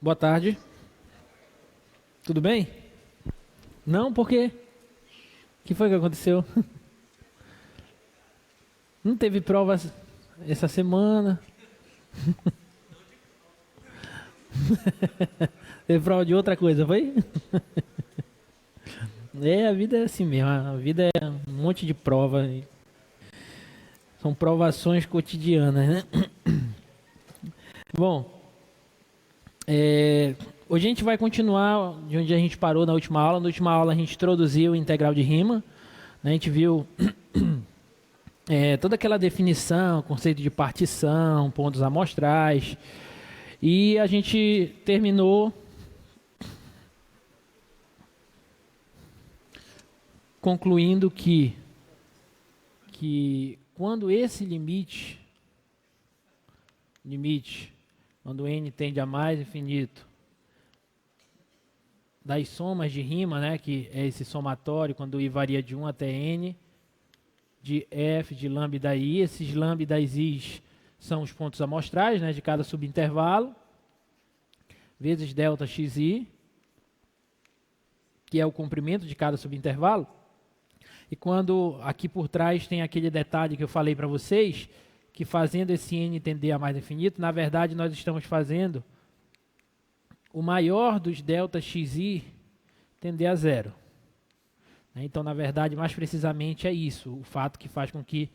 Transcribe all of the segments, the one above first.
Boa tarde. Tudo bem? Não, por quê? O que foi que aconteceu? Não teve provas essa semana? Teve prova de outra coisa, foi? A vida é assim mesmo. A vida é um monte de prova. São provações cotidianas, né? Bom, hoje a gente vai continuar de onde a gente parou na última aula. Na última aula a gente introduziu o integral de rima, né? A gente viu toda aquela definição, conceito de partição, pontos amostrais. E a gente terminou concluindo que quando esse limite, quando n tende a mais infinito, das somas de rima, né, que é esse somatório, quando i varia de 1 até n, de f, de lambda i, esses lambdas i's são os pontos amostrais, né, de cada subintervalo, vezes delta xi, que é o comprimento de cada subintervalo. E quando aqui por trás tem aquele detalhe que eu falei para vocês, que fazendo esse n tender a mais infinito, na verdade nós estamos fazendo o maior dos delta xi tender a zero. Então, na verdade, mais precisamente é isso, o fato que faz com que,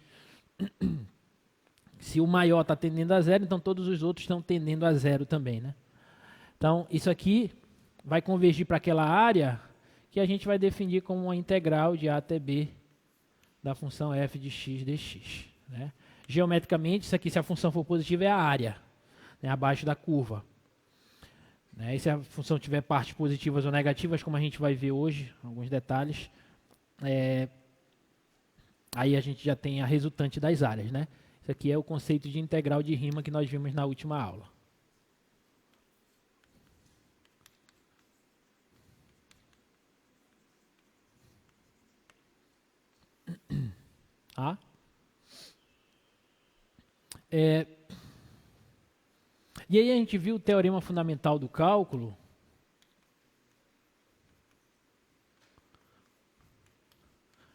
se o maior está tendendo a zero, então todos os outros estão tendendo a zero também, né? Então, isso aqui vai convergir para aquela área que a gente vai definir como uma integral de a até b da função f de x dx, né? Geometricamente, isso aqui, se a função for positiva, é a área, né, abaixo da curva. E se a função tiver partes positivas ou negativas, como a gente vai ver hoje, alguns detalhes, aí a gente já tem a resultante das áreas, né? Isso aqui é o conceito de integral de rima que nós vimos na última aula. Ah? E aí a gente viu o teorema fundamental do cálculo.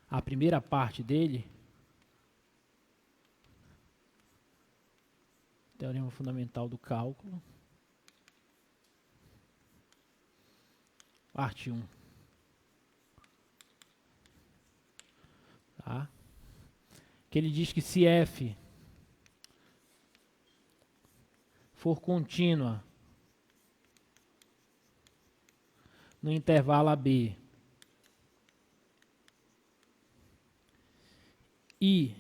A primeira parte dele. Teorema fundamental do cálculo. Parte 1. Tá? Que ele diz que se f for contínua no intervalo AB e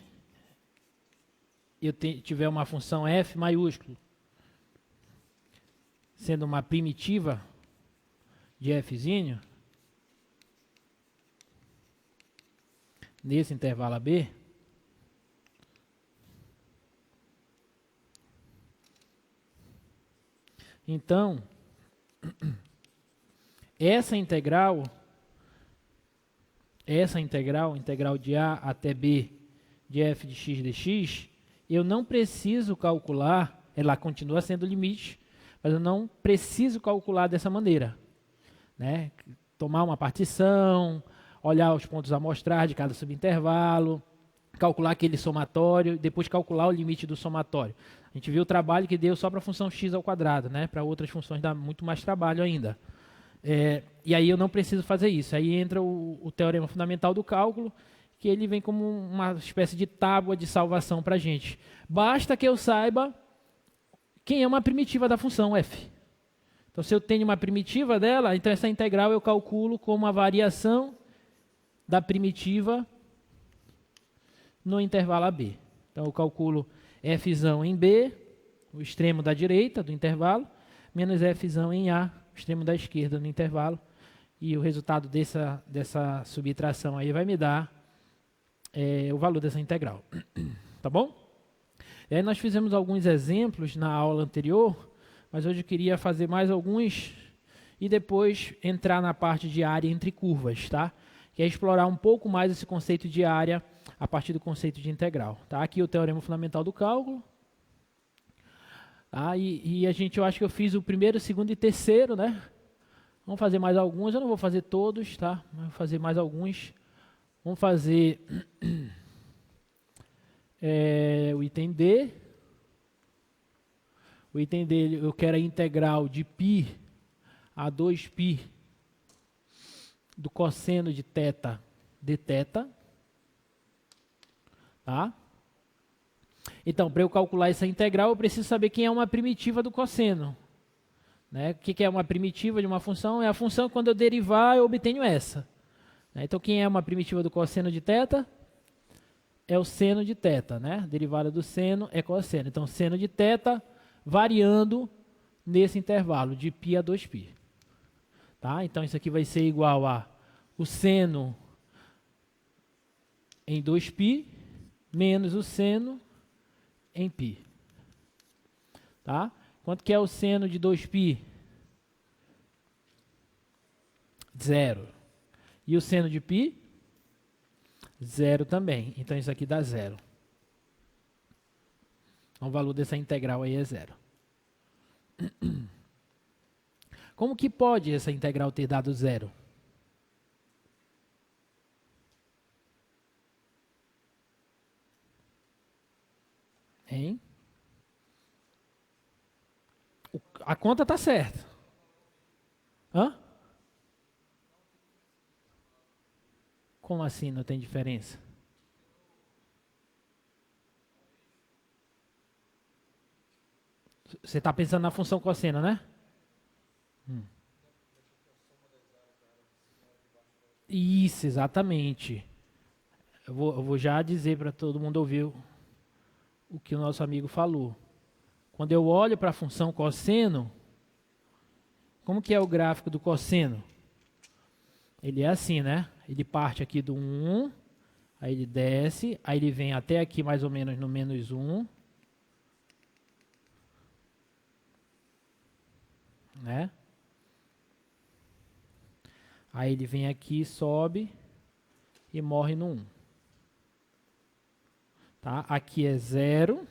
eu tiver uma função f maiúsculo sendo uma primitiva de fzinho nesse intervalo AB, então essa integral de a até b de f de x dx, eu não preciso calcular, ela continua sendo limite, mas eu não preciso calcular dessa maneira, né? Tomar uma partição, olhar os pontos amostrais de cada subintervalo, calcular aquele somatório, depois calcular o limite do somatório. A gente viu o trabalho que deu só para a função x ao quadrado, né? Para outras funções dá muito mais trabalho ainda. E aí eu não preciso fazer isso. Aí entra o teorema fundamental do cálculo, que ele vem como uma espécie de tábua de salvação para a gente. Basta que eu saiba quem é uma primitiva da função f. Então, se eu tenho uma primitiva dela, então essa integral eu calculo como a variação da primitiva no intervalo AB. Então, eu calculo fzão em B, o extremo da direita do intervalo, menos fzão em A, o extremo da esquerda no intervalo. E o resultado dessa subtração aí vai me dar o valor dessa integral. Tá bom? E aí nós fizemos alguns exemplos na aula anterior, mas hoje eu queria fazer mais alguns e depois entrar na parte de área entre curvas, tá? Que é explorar um pouco mais esse conceito de área a partir do conceito de integral. Tá? Aqui o teorema fundamental do cálculo. E eu acho que eu fiz o primeiro, segundo e terceiro, né? Vamos fazer mais alguns, eu não vou fazer todos, tá? Vou fazer mais alguns. Vamos fazer o item D. O item D, eu quero a integral de π a 2π do cosseno de θ de θ. Tá? Então, para eu calcular essa integral, eu preciso saber quem é uma primitiva do cosseno. Né? O que é uma primitiva de uma função? É a função que quando eu derivar, eu obtenho essa. Então, quem é uma primitiva do cosseno de θ? É o seno de θ. Né? Derivada do seno é cosseno. Então, seno de θ variando nesse intervalo de π a 2π. Tá? Então, isso aqui vai ser igual a o seno em 2π menos o seno em π. Tá? Quanto que é o seno de 2π? 0. E o seno de π? 0 também. Então, isso aqui dá 0. Então, o valor dessa integral aí é 0. Como que pode essa integral ter dado 0? Hein? A conta está certa. Hã? Como assim não tem diferença? Você está pensando na função cosseno, né? Isso, exatamente. Eu vou já dizer para todo mundo ouvir o que o nosso amigo falou. Quando eu olho para a função cosseno, como que é o gráfico do cosseno? Ele é assim, né? Ele parte aqui do 1, aí ele desce, aí ele vem até aqui mais ou menos no menos 1. Né? Aí ele vem aqui, sobe e morre no 1. Tá? Aqui é 0.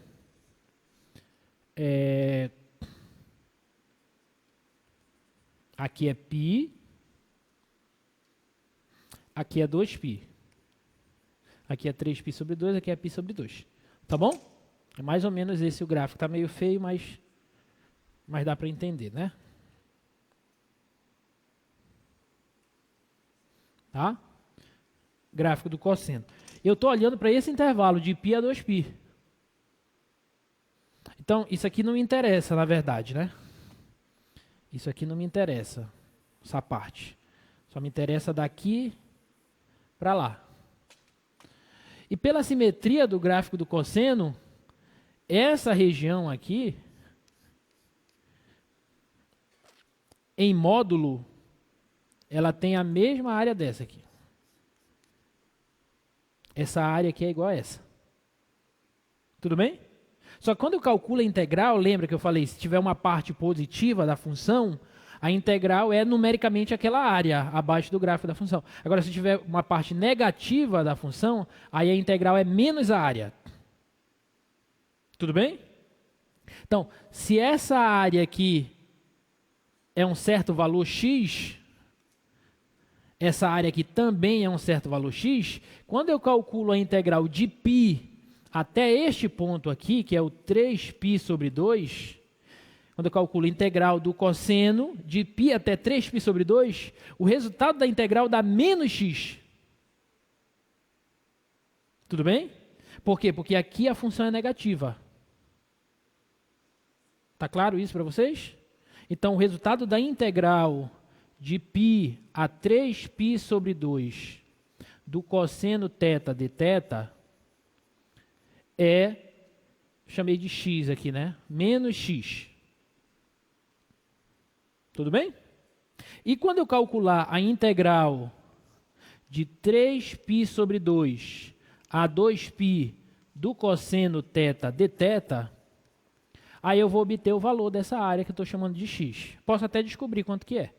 Aqui é π. Aqui é 2π. Aqui é 3π sobre 2, aqui é π sobre 2. Tá bom? É mais ou menos esse o gráfico. Tá meio feio, mas dá para entender, né? Tá? Gráfico do cosseno. Eu estou olhando para esse intervalo de π a 2π. Então, isso aqui não me interessa, na verdade, né? Isso aqui não me interessa, essa parte. Só me interessa daqui para lá. E pela simetria do gráfico do cosseno, essa região aqui, em módulo, ela tem a mesma área dessa aqui. Essa área aqui é igual a essa. Tudo bem? Só que quando eu calculo a integral, lembra que eu falei, se tiver uma parte positiva da função, a integral é numericamente aquela área abaixo do gráfico da função. Agora, se tiver uma parte negativa da função, aí a integral é menos a área. Tudo bem? Então, se essa área aqui é um certo valor x, essa área aqui também é um certo valor x, quando eu calculo a integral de π até este ponto aqui, que é o 3π sobre 2, quando eu calculo a integral do cosseno de π até 3π sobre 2, o resultado da integral dá menos x. Tudo bem? Por quê? Porque aqui a função é negativa. Está claro isso para vocês? Então, o resultado da integral de π a 3π sobre 2 do cosseno θ de θ chamei de x aqui, né? Menos x. Tudo bem? E quando eu calcular a integral de 3π sobre 2 a 2π do cosseno θ de θ, aí eu vou obter o valor dessa área que eu estou chamando de x. Posso até descobrir quanto que é.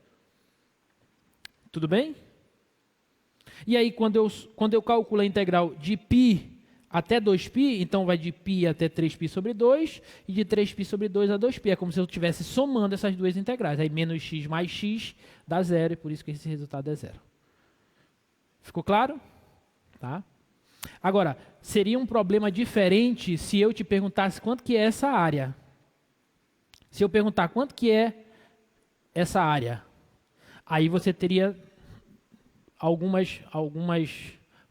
Tudo bem? E aí, quando eu calculo a integral de π até 2π, então vai de π até 3π sobre 2, e de 3π sobre 2 a 2π. É como se eu estivesse somando essas duas integrais. Aí menos x mais x dá zero, e por isso que esse resultado é zero. Ficou claro? Tá? Agora, seria um problema diferente se eu te perguntasse quanto que é essa área. Se eu perguntar quanto que é essa área, aí você teria algumas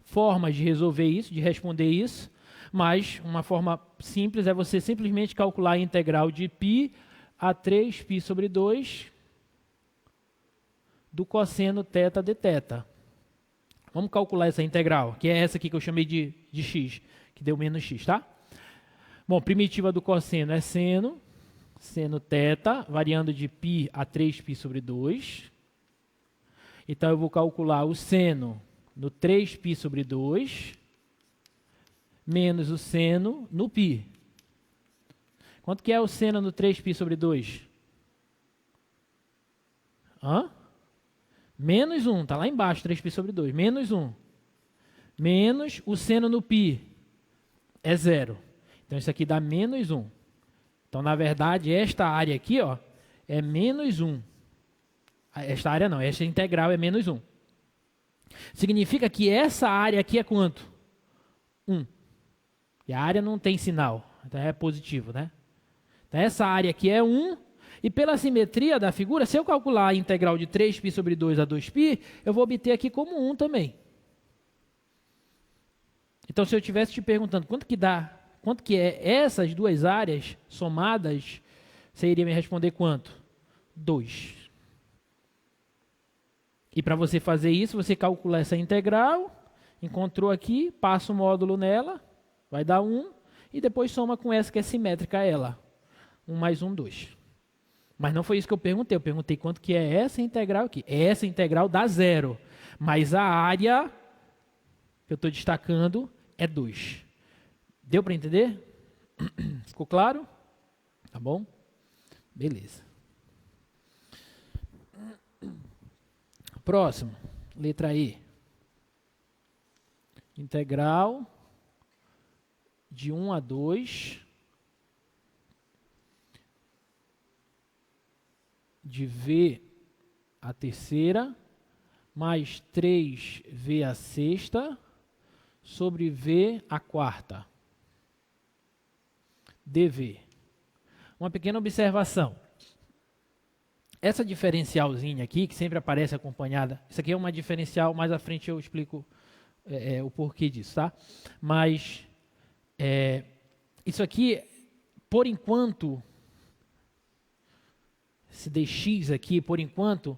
formas de resolver isso, de responder isso, mas uma forma simples é você simplesmente calcular a integral de π a 3π sobre 2 do cosseno θ de θ. Vamos calcular essa integral, que é essa aqui que eu chamei de x, que deu menos x, tá? Bom, primitiva do cosseno é seno θ, variando de π a 3π sobre 2. Então, eu vou calcular o seno no 3π sobre 2, menos o seno no π. Quanto que é o seno no 3π sobre 2? Menos 1, está lá embaixo, 3π sobre 2. Menos 1. Menos o seno no π é 0. Então, isso aqui dá menos 1. Então, na verdade, esta área aqui ó, é menos 1. Esta área não, esta integral é menos 1. Significa que essa área aqui é quanto? 1. E a área não tem sinal, então é positivo, né? Então, essa área aqui é 1. E pela simetria da figura, se eu calcular a integral de 3π sobre 2 a 2π, eu vou obter aqui como 1 também. Então, se eu estivesse te perguntando quanto que é essas duas áreas somadas, você iria me responder quanto? 2. E para você fazer isso, você calcula essa integral, encontrou aqui, passa o módulo nela, vai dar 1, e depois soma com essa que é simétrica a ela. 1 mais 1, 2. Mas não foi isso que eu perguntei quanto que é essa integral aqui. Essa integral dá 0, mas a área que eu estou destacando é 2. Deu para entender? Ficou claro? Tá bom? Beleza. Próximo, letra E. Integral de 1 a 2 de V a terceira mais 3V a sexta sobre V a quarta. dV. Uma pequena observação. Essa diferencialzinha aqui, que sempre aparece acompanhada, isso aqui é uma diferencial, mais à frente eu explico o porquê disso, tá? Mas isso aqui, por enquanto, esse dx aqui, por enquanto,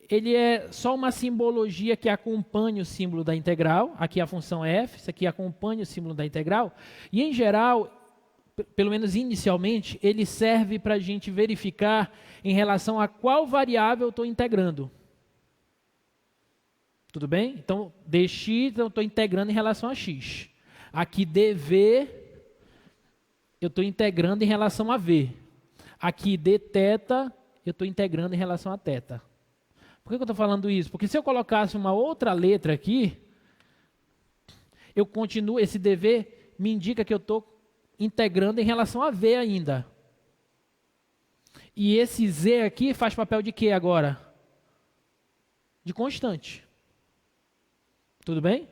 ele é só uma simbologia que acompanha o símbolo da integral. Aqui a função é f, isso aqui acompanha o símbolo da integral. E, em geral, pelo menos inicialmente, ele serve para a gente verificar em relação a qual variável eu estou integrando. Tudo bem? Então, dx eu estou integrando em relação a x. Aqui dv eu estou integrando em relação a v. Aqui dθ eu estou integrando em relação a θ. Por que eu estou falando isso? Porque se eu colocasse uma outra letra aqui, eu continuo, esse dv me indica que eu estou integrando em relação a v ainda. E esse z aqui faz papel de quê agora? De constante. Tudo bem?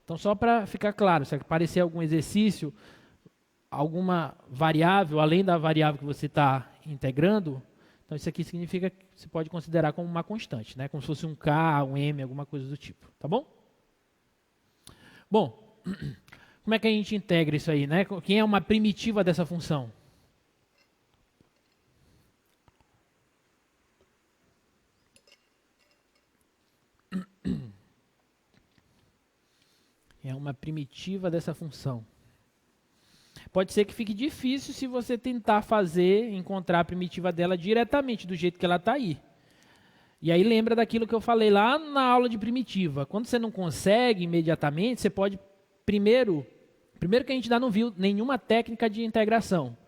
Então, só para ficar claro, se aparecer algum exercício, alguma variável, além da variável que você está integrando, então isso aqui significa que você pode considerar como uma constante, né? Como se fosse um k, um m, alguma coisa do tipo. Tá bom? Bom, como é que a gente integra isso aí, né? Quem é uma primitiva dessa função? É uma primitiva dessa função. Pode ser que fique difícil se você tentar encontrar a primitiva dela diretamente, do jeito que ela está aí. E aí lembra daquilo que eu falei lá na aula de primitiva. Quando você não consegue imediatamente, você pode, primeiro que a gente ainda não viu nenhuma técnica de integração.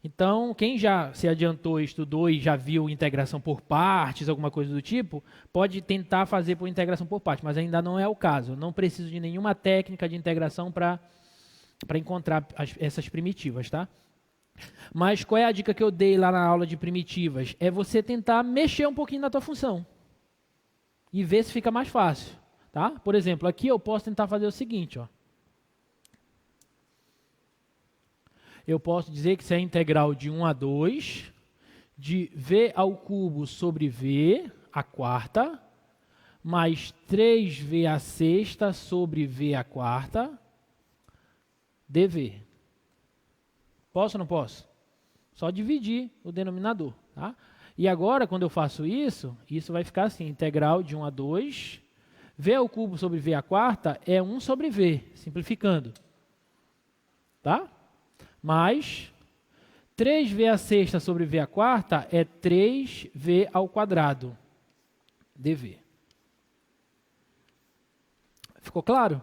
Então, quem já se adiantou, estudou e já viu integração por partes, alguma coisa do tipo, pode tentar fazer por integração por partes, mas ainda não é o caso. Eu não preciso de nenhuma técnica de integração para para encontrar essas primitivas, tá? Mas qual é a dica que eu dei lá na aula de primitivas? É você tentar mexer um pouquinho na tua função e ver se fica mais fácil, tá? Por exemplo, aqui eu posso tentar fazer o seguinte, ó. Eu posso dizer que isso é a integral de 1 a 2 de v ao cubo sobre v à quarta mais 3v à sexta sobre v à quarta dv. Posso ou não posso? Só dividir o denominador, tá? E agora, quando eu faço isso, isso vai ficar assim, integral de 1 a 2, v ao cubo sobre v à quarta é 1 sobre v, simplificando, tá? Mais 3v à sexta sobre v à quarta é 3v ao quadrado, dv. Ficou claro?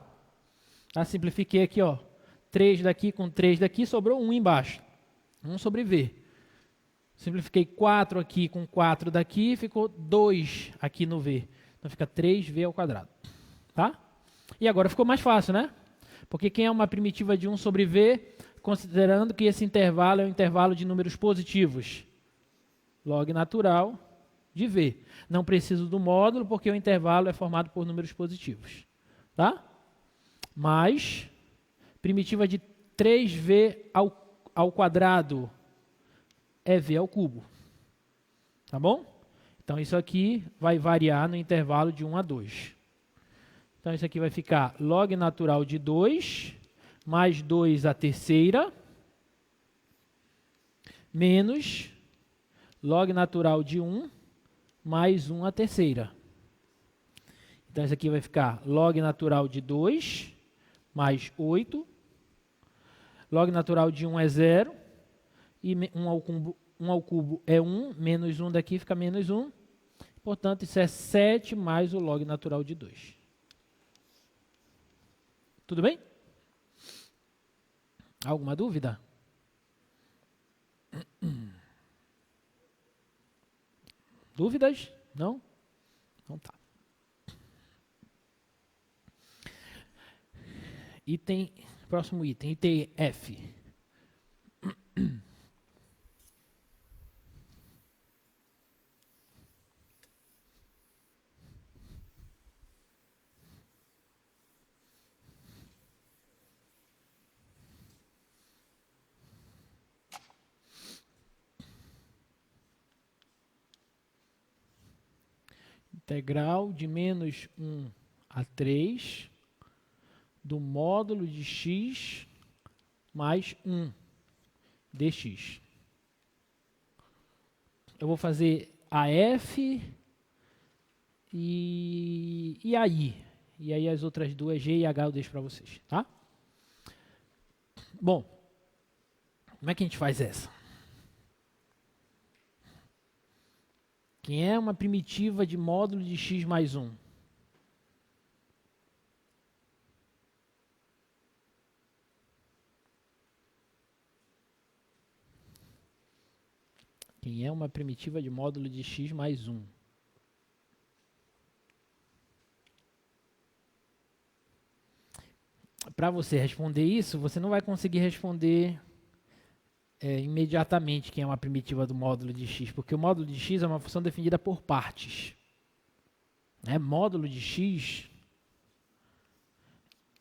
Tá? Simplifiquei aqui, ó. 3 daqui com 3 daqui, sobrou 1 embaixo. 1 sobre v. Simplifiquei 4 aqui com 4 daqui, ficou 2 aqui no v. Então fica 3v ao quadrado. Tá? E agora ficou mais fácil, né? Porque quem é uma primitiva de 1 sobre v, considerando que esse intervalo é um intervalo de números positivos? Log natural de v. Não preciso do módulo, porque o intervalo é formado por números positivos. Tá? Mais primitiva de 3v ao quadrado é v ao cubo. Tá bom? Então, isso aqui vai variar no intervalo de 1 a 2. Então, isso aqui vai ficar log natural de 2, mais 2 à terceira, menos log natural de 1, mais 1 à terceira. Então, isso aqui vai ficar log natural de 2, mais 8. Log natural de 1 é 0. E 1 ao cubo é 1. Menos 1 daqui fica menos 1. Portanto, isso é 7 mais o log natural de 2. Tudo bem? Alguma dúvida? Dúvidas? Não? Então tá. Próximo item, item F. Integral de menos 1 a 3 do módulo de x mais 1 dx. Eu vou fazer a f e a i. E aí as outras duas, g e h, eu deixo para vocês, tá? Bom, como é que a gente faz essa? Quem é uma primitiva de módulo de x mais 1? Quem é uma primitiva de módulo de x mais 1? Para você responder isso, você não vai conseguir responder imediatamente quem é uma primitiva do módulo de x, porque o módulo de x é uma função definida por partes. Módulo de x,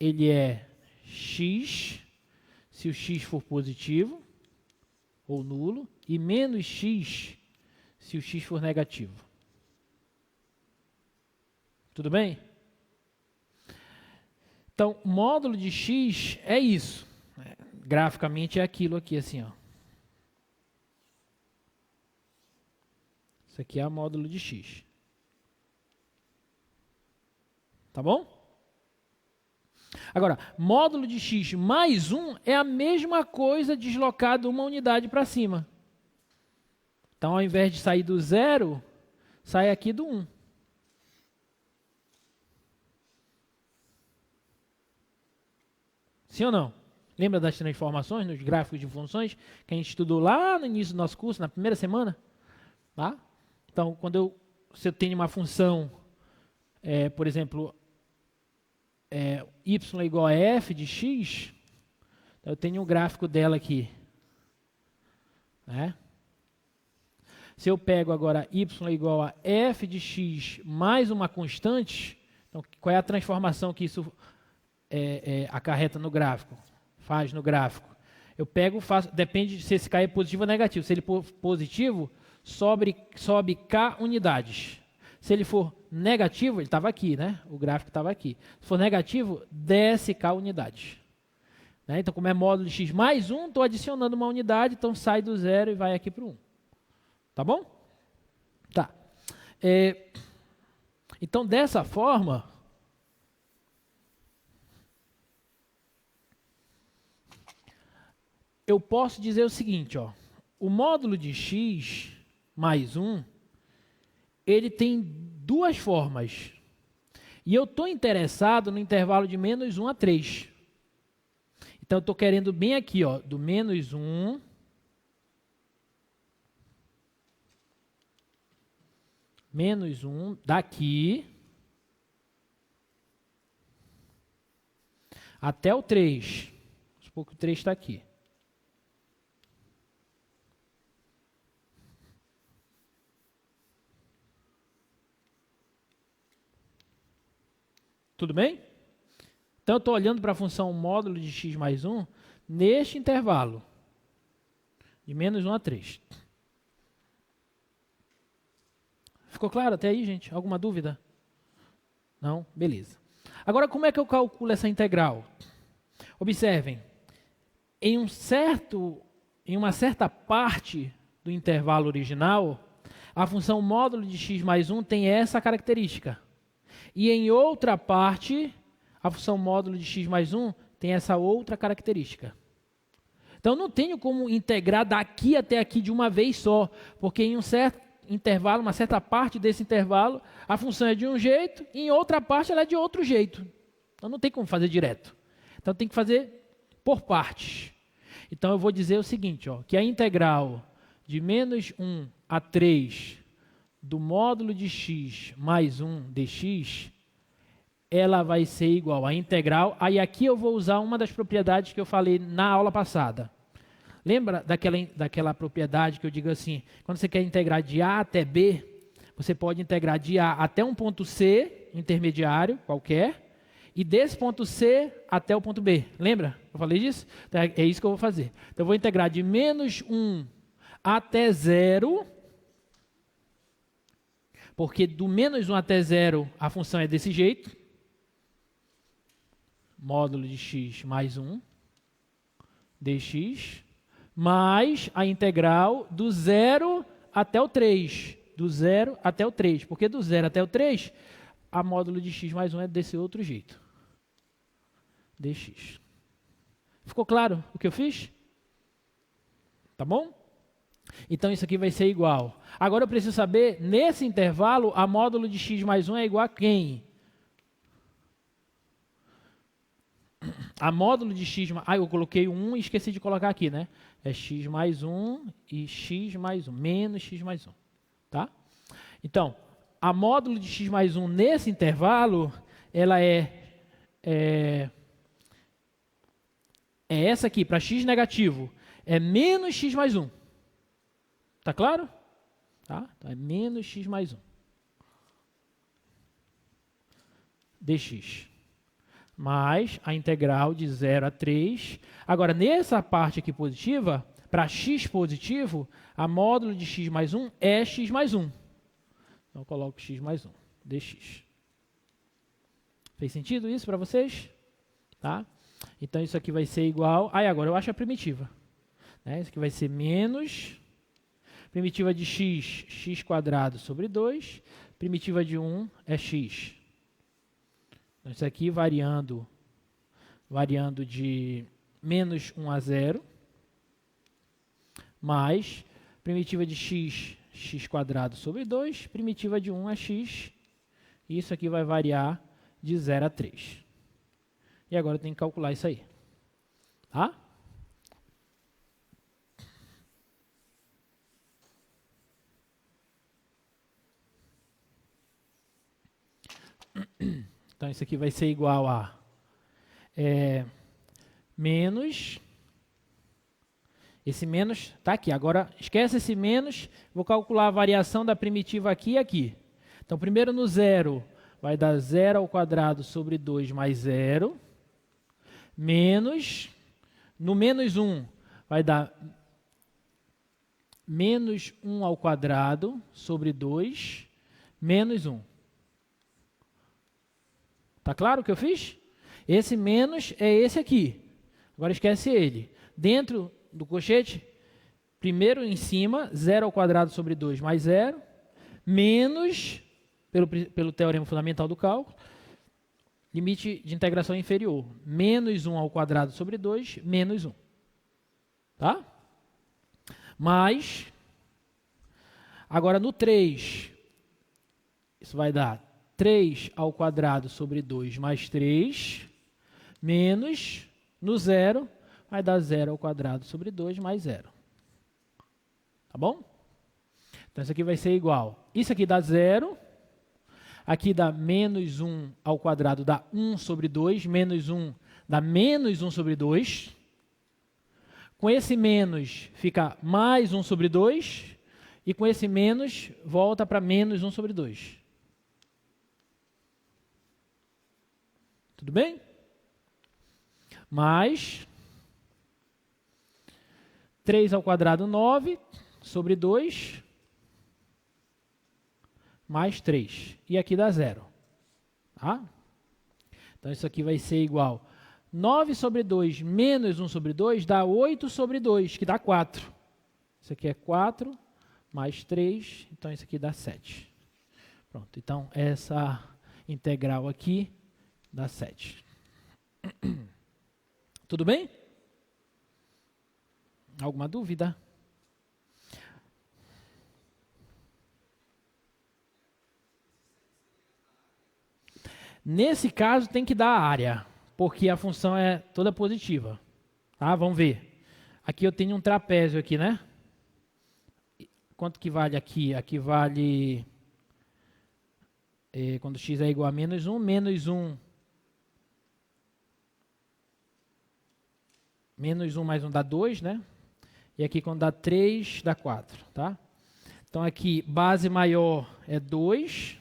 ele é x, se o x for positivo ou nulo, e menos x, se o x for negativo. Tudo bem? Então, módulo de x é isso. Graficamente é aquilo aqui, assim, ó. Isso aqui é o módulo de x. Tá bom? Agora, módulo de x mais 1 é a mesma coisa deslocado uma unidade para cima. Então, ao invés de sair do 0, sai aqui do 1. Sim ou não? Lembra das transformações nos gráficos de funções que a gente estudou lá no início do nosso curso, na primeira semana? Tá? Então, se eu tenho uma função, por exemplo, y igual a f de x, Então, eu tenho um gráfico dela aqui. Né? Se eu pego agora y igual a f de x mais uma constante, então qual é a transformação que isso acarreta no gráfico? Faz no gráfico. Eu pego, faço, depende se esse k é positivo ou negativo. Se ele for positivo, sobe k unidades. Se ele for negativo, ele estava aqui, né? O gráfico estava aqui. Se for negativo, desce k unidades. Né? Então, como é módulo de x mais 1, estou adicionando uma unidade, então sai do 0 e vai aqui para o 1. Tá bom? Tá. Então, dessa forma, eu posso dizer o seguinte, ó, o módulo de x mais 1, ele tem duas formas. E eu estou interessado no intervalo de menos 1 a 3. Então, eu estou querendo bem aqui, ó, do menos 1 daqui até o 3. Vamos supor que o 3 está aqui. Tudo bem? Então, eu estou olhando para a função módulo de x mais 1 neste intervalo, de menos 1 a 3. Ficou claro até aí, gente? Alguma dúvida? Não? Beleza. Agora, como é que eu calculo essa integral? Observem, em uma certa parte do intervalo original, a função módulo de x mais 1 tem essa característica. E em outra parte, a função módulo de x mais 1 tem essa outra característica. Então, não tenho como integrar daqui até aqui de uma vez só, porque em um certo intervalo, uma certa parte desse intervalo, a função é de um jeito, e em outra parte ela é de outro jeito. Então, não tem como fazer direto. Então, tem que fazer por partes. Então, eu vou dizer o seguinte, ó, que a integral de menos 1 a 3 do módulo de x mais 1 dx, ela vai ser igual à integral. Aí aqui eu vou usar uma das propriedades que eu falei na aula passada. Lembra daquela propriedade que eu digo assim, quando você quer integrar de A até B, você pode integrar de A até um ponto C, intermediário, qualquer, e desse ponto C até o ponto B. Lembra? Eu falei disso? Então, é isso que eu vou fazer. Então, eu vou integrar de menos 1 até 0, porque do menos 1 até 0 a função é desse jeito, módulo de x mais 1 dx, mais a integral do 0 até o 3. Do 0 até o 3. Porque do 0 até o 3, a módulo de x mais 1 é desse outro jeito. Dx. Ficou claro o que eu fiz? Tá bom? Então, isso aqui vai ser igual. Agora, eu preciso saber, nesse intervalo, a módulo de x mais 1 é igual a quem? A módulo de x... eu coloquei 1 e esqueci de colocar aqui, né? É x mais 1 e x mais 1, menos x mais 1. Tá? Então, a módulo de x mais 1 nesse intervalo, ela é essa aqui, para x negativo, é menos x mais 1. Tá claro? Tá? Então, é menos x mais 1. dx. Mais a integral de 0 a 3. Agora, nessa parte aqui positiva, para x positivo, a módulo de x mais 1 é x mais 1. Então, eu coloco x mais 1, dx. Fez sentido isso para vocês? Tá? Então, isso aqui vai ser igual... agora eu acho a primitiva. Né? Isso aqui vai ser menos... Primitiva de x, x quadrado sobre 2. Primitiva de 1 é x. Então, isso aqui variando de menos 1 a 0, mais primitiva de x, x quadrado sobre 2, primitiva de 1 é x, e isso aqui vai variar de 0 a 3. E agora eu tenho que calcular isso aí. Tá? Então, isso aqui vai ser igual a menos Esse menos está aqui. Agora, esquece esse menos, vou calcular a variação da primitiva aqui e aqui. Então, primeiro no zero, vai dar 0 ao quadrado sobre 2 mais 0, menos, no menos 1, vai dar menos 1 ao quadrado sobre 2, menos 1. Está claro o que eu fiz? Esse menos é esse aqui. Agora esquece ele. Dentro do colchete, primeiro em cima, 0 ao quadrado sobre 2 mais 0, menos, pelo teorema fundamental do cálculo, limite de integração inferior, menos 1 ao quadrado sobre 2, menos 1. Tá? Mais, agora no 3, isso vai dar 3 ao quadrado sobre 2 mais 3, menos, no 0, vai dar 0 ao quadrado sobre 2 mais 0. Tá bom? Então, isso aqui vai ser igual. Isso aqui dá 0. Aqui dá menos 1 ao quadrado, dá 1 sobre 2. Menos 1 dá menos 1 sobre 2. Com esse menos fica mais 1 sobre 2. E com esse menos volta para menos 1 sobre 2. Tudo bem? Mais 3 ao quadrado, 9, sobre 2, mais 3. E aqui dá 0. Tá? Então, isso aqui vai ser igual. 9 sobre 2 menos 1 sobre 2 dá 8 sobre 2, que dá 4. Isso aqui é 4, mais 3, então isso aqui dá 7. Pronto, então essa integral aqui dá 7. Tudo bem? Alguma dúvida? Nesse caso tem que dar a área, porque a função é toda positiva. Tá? Vamos ver. Aqui eu tenho um trapézio aqui, né? Quanto que vale aqui? Aqui vale, quando x é igual a menos 1, menos 1 mais 1 dá 2, né? E aqui quando dá 3, dá 4, tá? Então aqui, base maior é 2,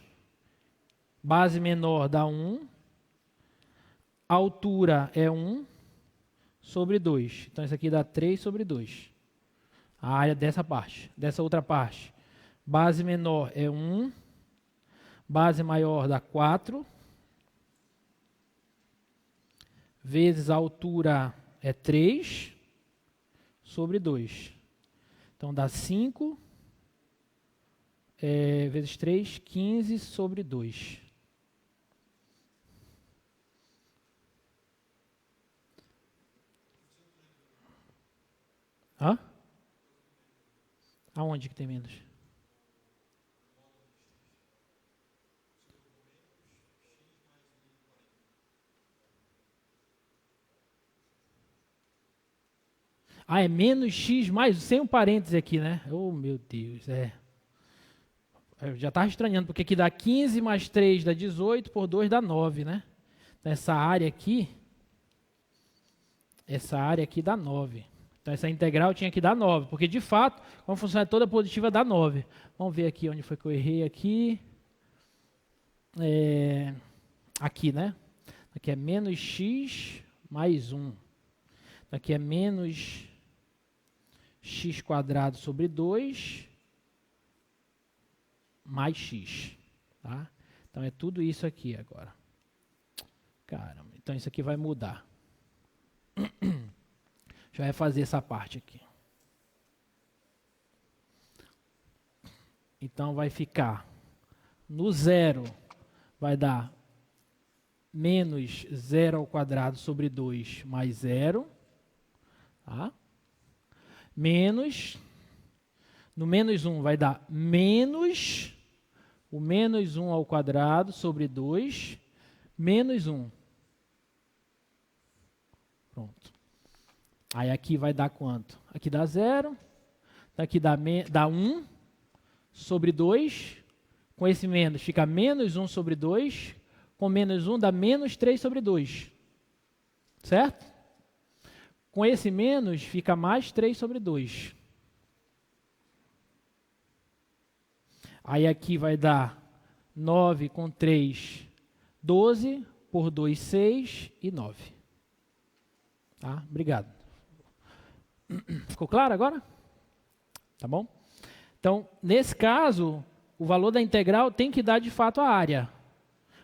base menor dá 1, altura é 1 sobre 2. Então isso aqui dá 3 sobre 2. A área dessa parte. Dessa outra parte, base menor é 1, base maior dá 4, vezes a altura é 3, sobre 2. Então, dá 5, vezes 3, 15 sobre 2. Hã? Aonde que tem menos? Ah, é menos x mais, sem um parênteses aqui, né? Oh, meu Deus, Eu já estava estranhando, porque aqui dá 15 mais 3 dá 18, por 2 dá 9, né? Então, essa área aqui dá 9. Então, essa integral tinha que dar 9, porque, de fato, como a função é toda positiva, dá 9. Vamos ver aqui onde foi que eu errei aqui. Aqui, né? Aqui é menos x mais 1. Aqui é menos x quadrado sobre 2 mais x. Tá? Então, é tudo isso aqui agora. Caramba, então isso aqui vai mudar. Já vai fazer essa parte aqui. Então, vai ficar no zero, vai dar menos 0 ao quadrado sobre 2 mais 0. Tá? Menos, no menos 1 vai dar menos, o menos 1 ao quadrado sobre 2, menos 1. Pronto. Aí aqui vai dar quanto? Aqui dá 0, daqui dá 1 sobre 2, com esse menos fica menos 1 sobre 2, com menos 1 dá menos 3 sobre 2. Certo? Com esse menos, fica mais 3 sobre 2. Aí aqui vai dar 9 com 3, 12, por 2, 6 e 9. Tá? Obrigado. Ficou claro agora? Tá bom? Então, nesse caso, o valor da integral tem que dar de fato a área,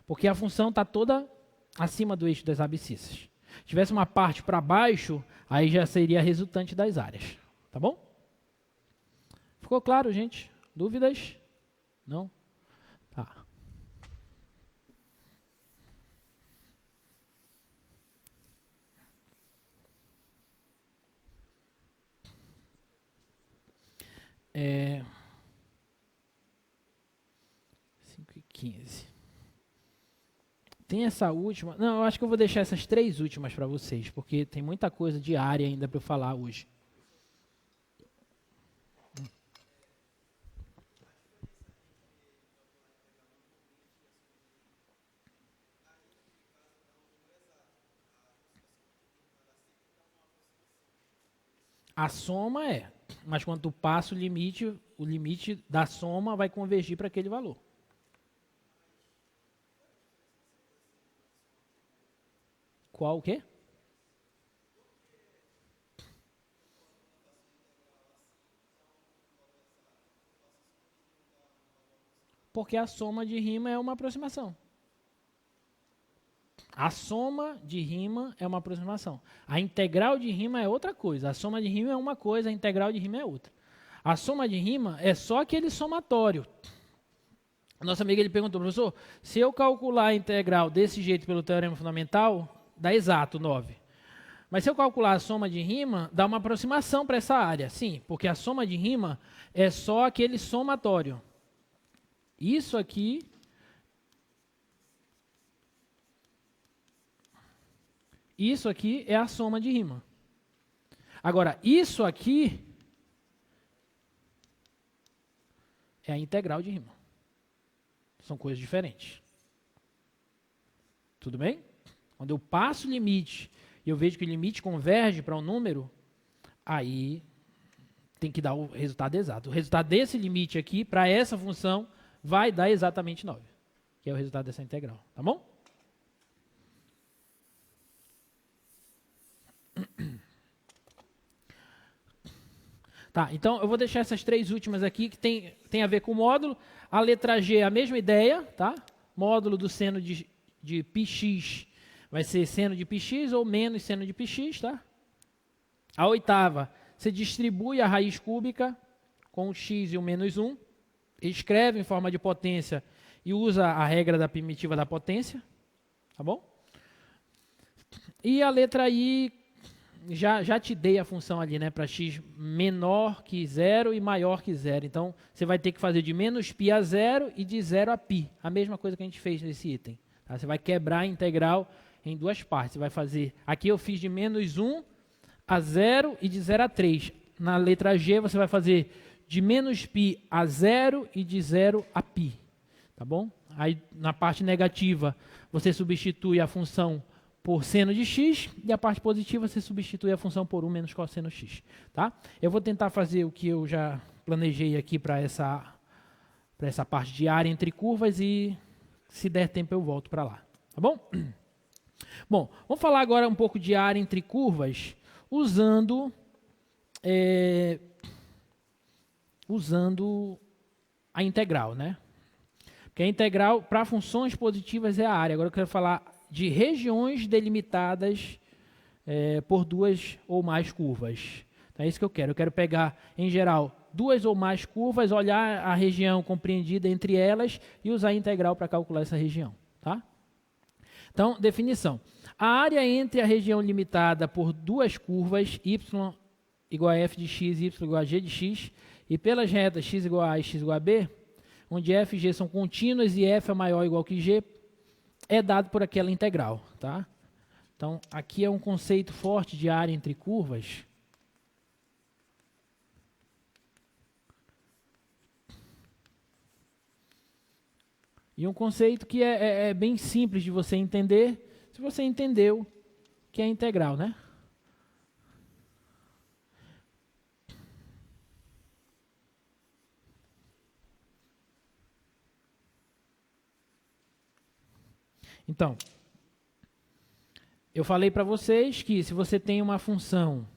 porque a função está toda acima do eixo das abscissas. Se tivesse uma parte para baixo, aí já seria a resultante das áreas. Tá bom? Ficou claro, gente? Dúvidas? Não? Tá. É... 5:15. Tem essa última... Não, eu acho que eu vou deixar essas 3 últimas para vocês, porque tem muita coisa de área ainda para eu falar hoje. A soma é, mas quando tu passa o limite da soma vai convergir para aquele valor. Qual o quê? Porque a soma de rima é uma aproximação. A soma de rima é uma aproximação. A integral de rima é outra coisa. A soma de rima é uma coisa, a integral de rima é outra. A soma de rima é só aquele somatório. Nosso amigo ele perguntou, professor, se eu calcular a integral desse jeito pelo teorema fundamental, dá exato 9. Mas se eu calcular a soma de rima, dá uma aproximação para essa área. Sim, porque a soma de rima é só aquele somatório. Isso aqui... Isso aqui é a soma de rima. Agora, isso aqui é a integral de rima. São coisas diferentes. Tudo bem? Quando eu passo o limite e eu vejo que o limite converge para um número, aí tem que dar o resultado exato. O resultado desse limite aqui, para essa função, vai dar exatamente 9, que é o resultado dessa integral. Tá bom? Tá, então eu vou deixar essas 3 últimas aqui que tem a ver com o módulo. A letra G é a mesma ideia, tá? Módulo do seno de πx vai ser seno de πx ou menos seno de πx, tá? A oitava, você distribui a raiz cúbica com o x e o menos 1, escreve em forma de potência e usa a regra da primitiva da potência, tá bom? E a letra I... Já te dei a função ali, né, para x menor que 0 e maior que 0. Então, você vai ter que fazer de menos π a 0 e de 0 a π. A mesma coisa que a gente fez nesse item. Tá? Você vai quebrar a integral em 2 partes. Você vai fazer... Aqui eu fiz de menos 1 a 0 e de 0 a 3. Na letra G, você vai fazer de menos π a 0 e de 0 a π. Tá bom? Aí, na parte negativa, você substitui a função por seno de x, e a parte positiva você substitui a função por 1 menos cosseno x. Tá? Eu vou tentar fazer o que eu já planejei aqui para essa parte de área entre curvas e, se der tempo, eu volto para lá. Tá bom? Bom, vamos falar agora um pouco de área entre curvas usando a integral, né? Porque a integral para funções positivas é a área. Agora eu quero falar de regiões delimitadas por 2 ou mais curvas. Então, é isso que eu quero. Eu quero pegar, em geral, 2 ou mais curvas, olhar a região compreendida entre elas e usar a integral para calcular essa região. Tá? Então, definição. A área entre a região limitada por 2 curvas, y igual a f de x e y igual a g de x, e pelas retas x igual a A e x igual a B, onde f e g são contínuas e f é maior ou igual que g, é dado por aquela integral, tá? Então, aqui é um conceito forte de área entre curvas. E um conceito que é bem simples de você entender, se você entendeu que é integral, né? Então, eu falei para vocês que se você tem uma função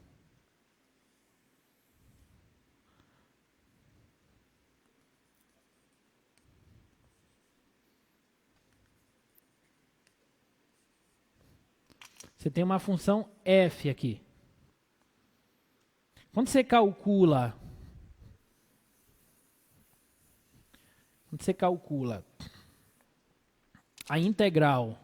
f aqui. Quando você calcula a integral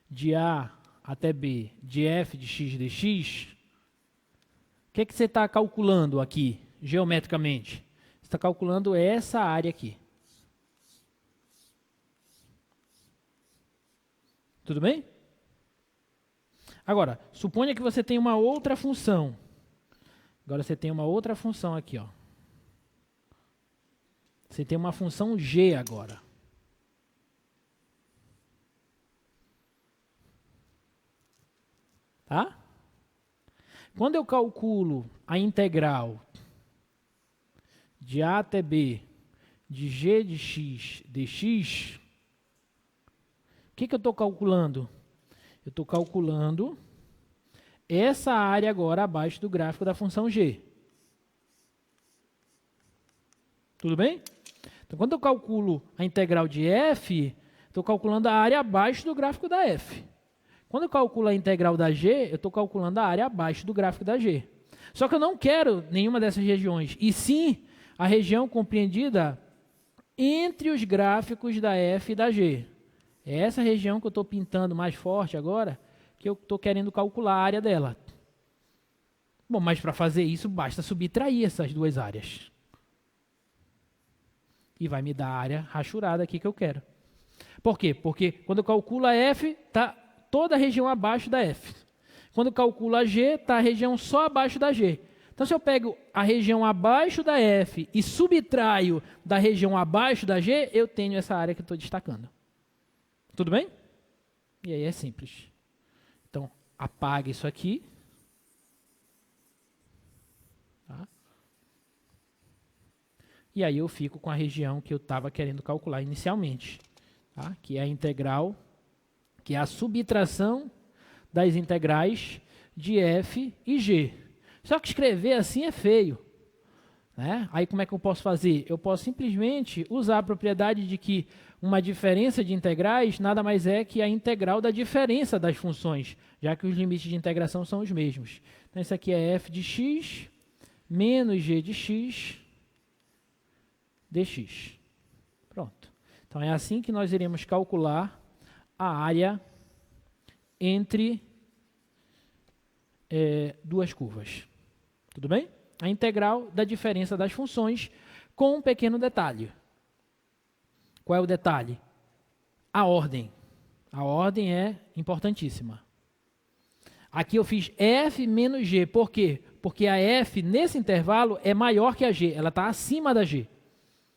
de A até B de f de x dx, o que você está calculando aqui, geometricamente? Você está calculando essa área aqui. Tudo bem? Agora, suponha que você tem uma outra função. Agora você tem uma outra função aqui, ó. Você tem uma função g agora. Tá? Quando eu calculo a integral de a até b de g de x dx, o que eu estou calculando? Eu estou calculando essa área agora abaixo do gráfico da função g. Tudo bem? Então, quando eu calculo a integral de f, estou calculando a área abaixo do gráfico da f. Quando eu calculo a integral da g, eu estou calculando a área abaixo do gráfico da g. Só que eu não quero nenhuma dessas regiões, e sim a região compreendida entre os gráficos da f e da g. É essa região que eu estou pintando mais forte agora, que eu estou querendo calcular a área dela. Bom, mas para fazer isso, basta subtrair essas duas áreas. E vai me dar a área rachurada aqui que eu quero. Por quê? Porque quando eu calculo a f, está toda a região abaixo da f. Quando eu calculo a g, está a região só abaixo da g. Então, se eu pego a região abaixo da f e subtraio da região abaixo da g, eu tenho essa área que eu estou destacando. Tudo bem? E aí é simples. Então, apaga isso aqui. Tá? E aí eu fico com a região que eu estava querendo calcular inicialmente. Tá? Que é a integral, que é a subtração das integrais de f e g. Só que escrever assim é feio. Né? Aí como é que eu posso fazer? Eu posso simplesmente usar a propriedade de que uma diferença de integrais nada mais é que a integral da diferença das funções, já que os limites de integração são os mesmos. Então, isso aqui é f de x menos g de x dx. Pronto. Então, é assim que nós iremos calcular a área entre duas curvas. Tudo bem? A integral da diferença das funções com um pequeno detalhe. Qual é o detalhe? A ordem. A ordem é importantíssima. Aqui eu fiz f menos g. Por quê? Porque a f, nesse intervalo, é maior que a g. Ela está acima da g.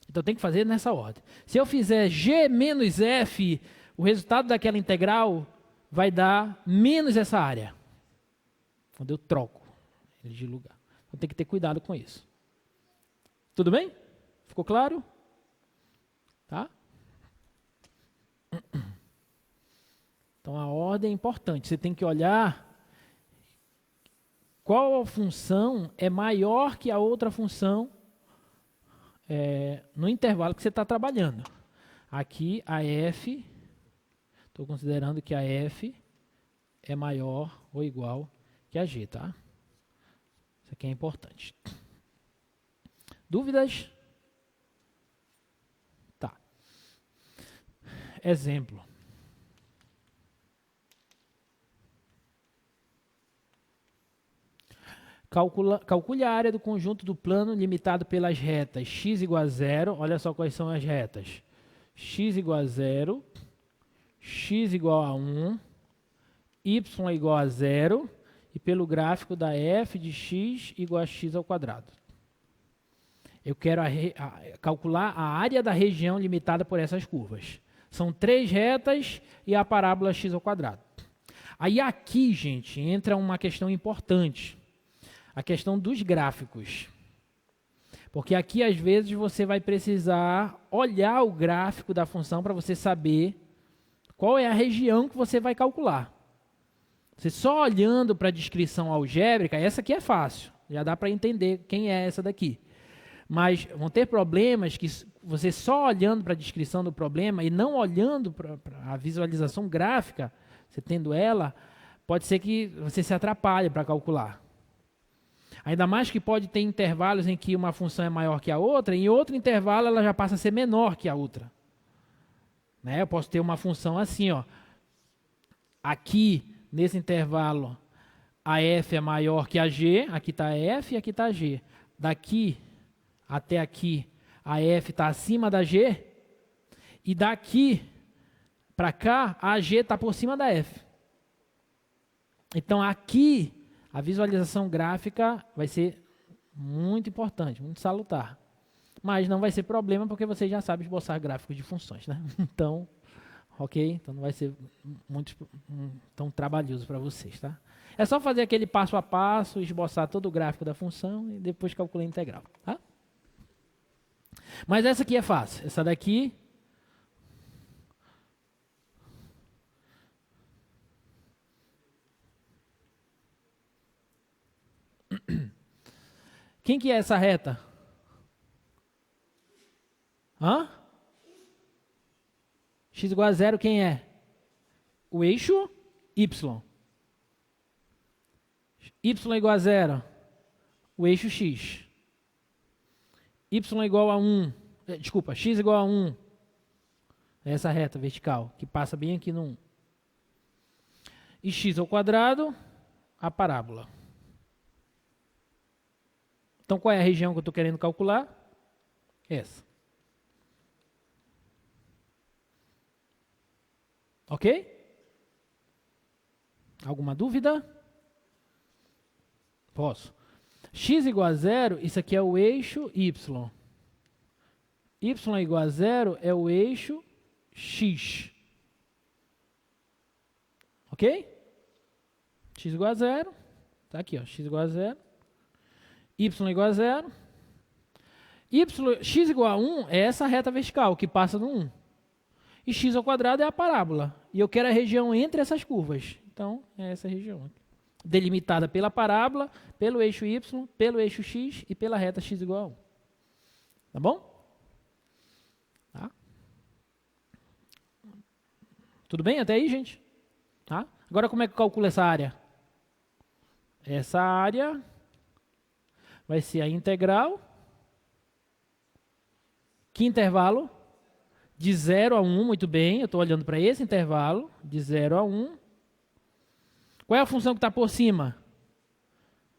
Então, tem que fazer nessa ordem. Se eu fizer g menos f, o resultado daquela integral vai dar menos essa área. Quando eu troco ele de lugar. Então, tem que ter cuidado com isso. Tudo bem? Ficou claro? Tá? Então, a ordem é importante. Você tem que olhar qual função é maior que a outra função no intervalo que você está trabalhando. Aqui, a f, estou considerando que a f é maior ou igual que a g, tá? Isso aqui é importante. Dúvidas? Tá. Exemplo. Calcule a área do conjunto do plano limitado pelas retas x igual a 0. Olha só quais são as retas. X igual a 0, x igual a 1, y igual a 0 e pelo gráfico da f de x igual a x ao quadrado. Eu quero calcular a área da região limitada por essas curvas. São 3 retas e a parábola x ao quadrado. Aí aqui, gente, entra uma questão importante. A questão dos gráficos. Porque aqui, às vezes, você vai precisar olhar o gráfico da função para você saber qual é a região que você vai calcular. Você só olhando para a descrição algébrica, essa aqui é fácil. Já dá para entender quem é essa daqui. Mas vão ter problemas que você só olhando para a descrição do problema e não olhando para a visualização gráfica, você tendo ela, pode ser que você se atrapalhe para calcular. Ainda mais que pode ter intervalos em que uma função é maior que a outra, e em outro intervalo ela já passa a ser menor que a outra. Né? Eu posso ter uma função assim, ó. Aqui, nesse intervalo, a f é maior que a g, aqui está a f e aqui está a g. Daqui até aqui, a f está acima da g, e daqui para cá, a g está por cima da f. Então, aqui, a visualização gráfica vai ser muito importante, muito salutar. Mas não vai ser problema, porque você já sabe esboçar gráficos de funções, né? Então, ok? Então, não vai ser muito tão trabalhoso para vocês, tá? É só fazer aquele passo a passo, esboçar todo o gráfico da função e depois calcular a integral, tá? Mas essa aqui é fácil. Essa daqui... Quem que é essa reta? Hã? X igual a zero, quem é? O eixo Y. Y igual a zero, o eixo X. Y igual a 1, desculpa, X igual a 1. É essa reta vertical, que passa bem aqui no 1. E X ao quadrado, a parábola. Então, qual é a região que eu estou querendo calcular? Essa. Ok? Alguma dúvida? Posso. X igual a zero, isso aqui é o eixo Y. Y igual a zero é o eixo X. Ok? X igual a zero. Está aqui, ó, X igual a zero. Y igual a zero. X igual a 1 é essa reta vertical que passa no 1. E x ao quadrado é a parábola. E eu quero a região entre essas curvas. Então, é essa região aqui. Delimitada pela parábola, pelo eixo Y, pelo eixo X e pela reta x igual a 1. Tá bom? Tá? Tudo bem até aí, gente? Tá? Agora, como é que eu calculo essa área? Essa área vai ser a integral. Que intervalo? De 0 a 1, muito bem. Eu estou olhando para esse intervalo, de 0 a 1. Qual é a função que está por cima?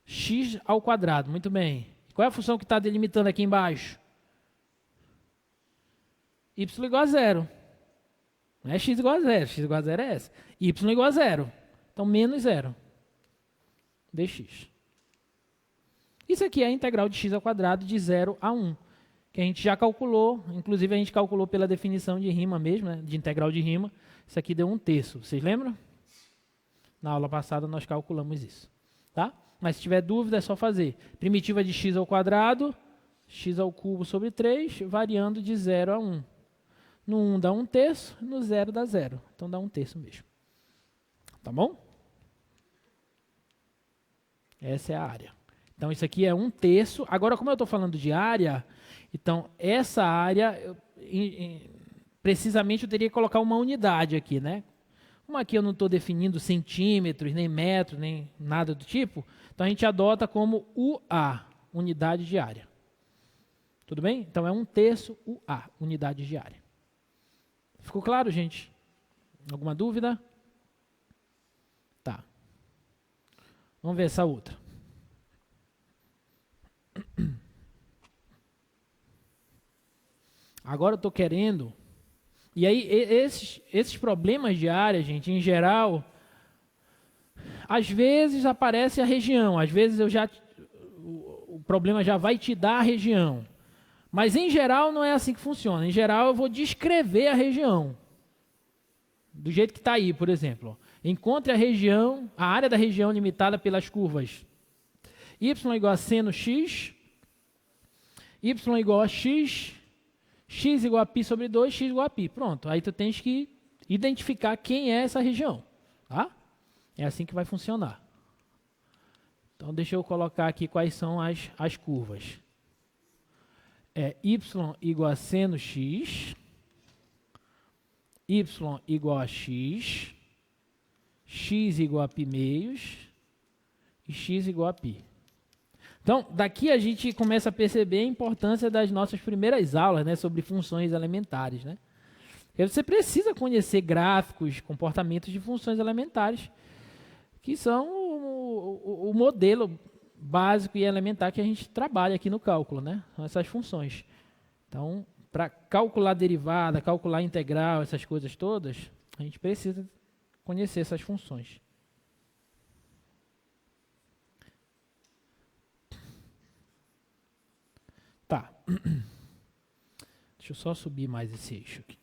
X ao quadrado, muito bem. Qual é a função que está delimitando aqui embaixo? Y igual a 0. Não é x igual a 0, x igual a 0 é essa. Y igual a 0. Então, menos 0. Dx. Isso aqui é a integral de x ao quadrado de 0 a 1. Que a gente já calculou, inclusive a gente calculou pela definição de rima mesmo, né, de integral de rima. Isso aqui deu 1/3. Vocês lembram? Na aula passada nós calculamos isso. Tá? Mas se tiver dúvida é só fazer. Primitiva de x ao quadrado, x ao cubo sobre 3, variando de 0 a 1. No 1 dá 1/3, no 0 dá 0. Então dá 1/3 mesmo. Tá bom? Essa é a área. Então isso aqui é 1/3. Agora, como eu estou falando de área, então essa área, precisamente eu teria que colocar uma unidade aqui, né? Como aqui eu não estou definindo centímetros, nem metros, nem nada do tipo, então a gente adota como UA, unidade de área. Tudo bem? Então é 1/3 UA, unidade de área. Ficou claro, gente? Alguma dúvida? Tá. Vamos ver essa outra. Agora eu estou querendo... E aí, esses problemas de área, gente, em geral, às vezes aparece a região, às vezes o problema já vai te dar a região. Mas, em geral, não é assim que funciona. Em geral, eu vou descrever a região. Do jeito que está aí, por exemplo. Encontre a região, a área da região limitada pelas curvas y igual a seno x y igual a x, x igual a π sobre 2, x igual a π. Pronto, aí tu tens que identificar quem é essa região. Tá? É assim que vai funcionar. Então, deixa eu colocar aqui quais são as curvas. É y igual a seno x, y igual a x, x igual a π meios e x igual a π. Então, daqui a gente começa a perceber a importância das nossas primeiras aulas, né, sobre funções elementares, né? Você precisa conhecer gráficos, comportamentos de funções elementares, que são o modelo básico e elementar que a gente trabalha aqui no cálculo, né? São essas funções. Então, para calcular derivada, calcular integral, essas coisas todas, a gente precisa conhecer essas funções. Tá. Deixa eu só subir mais esse eixo aqui.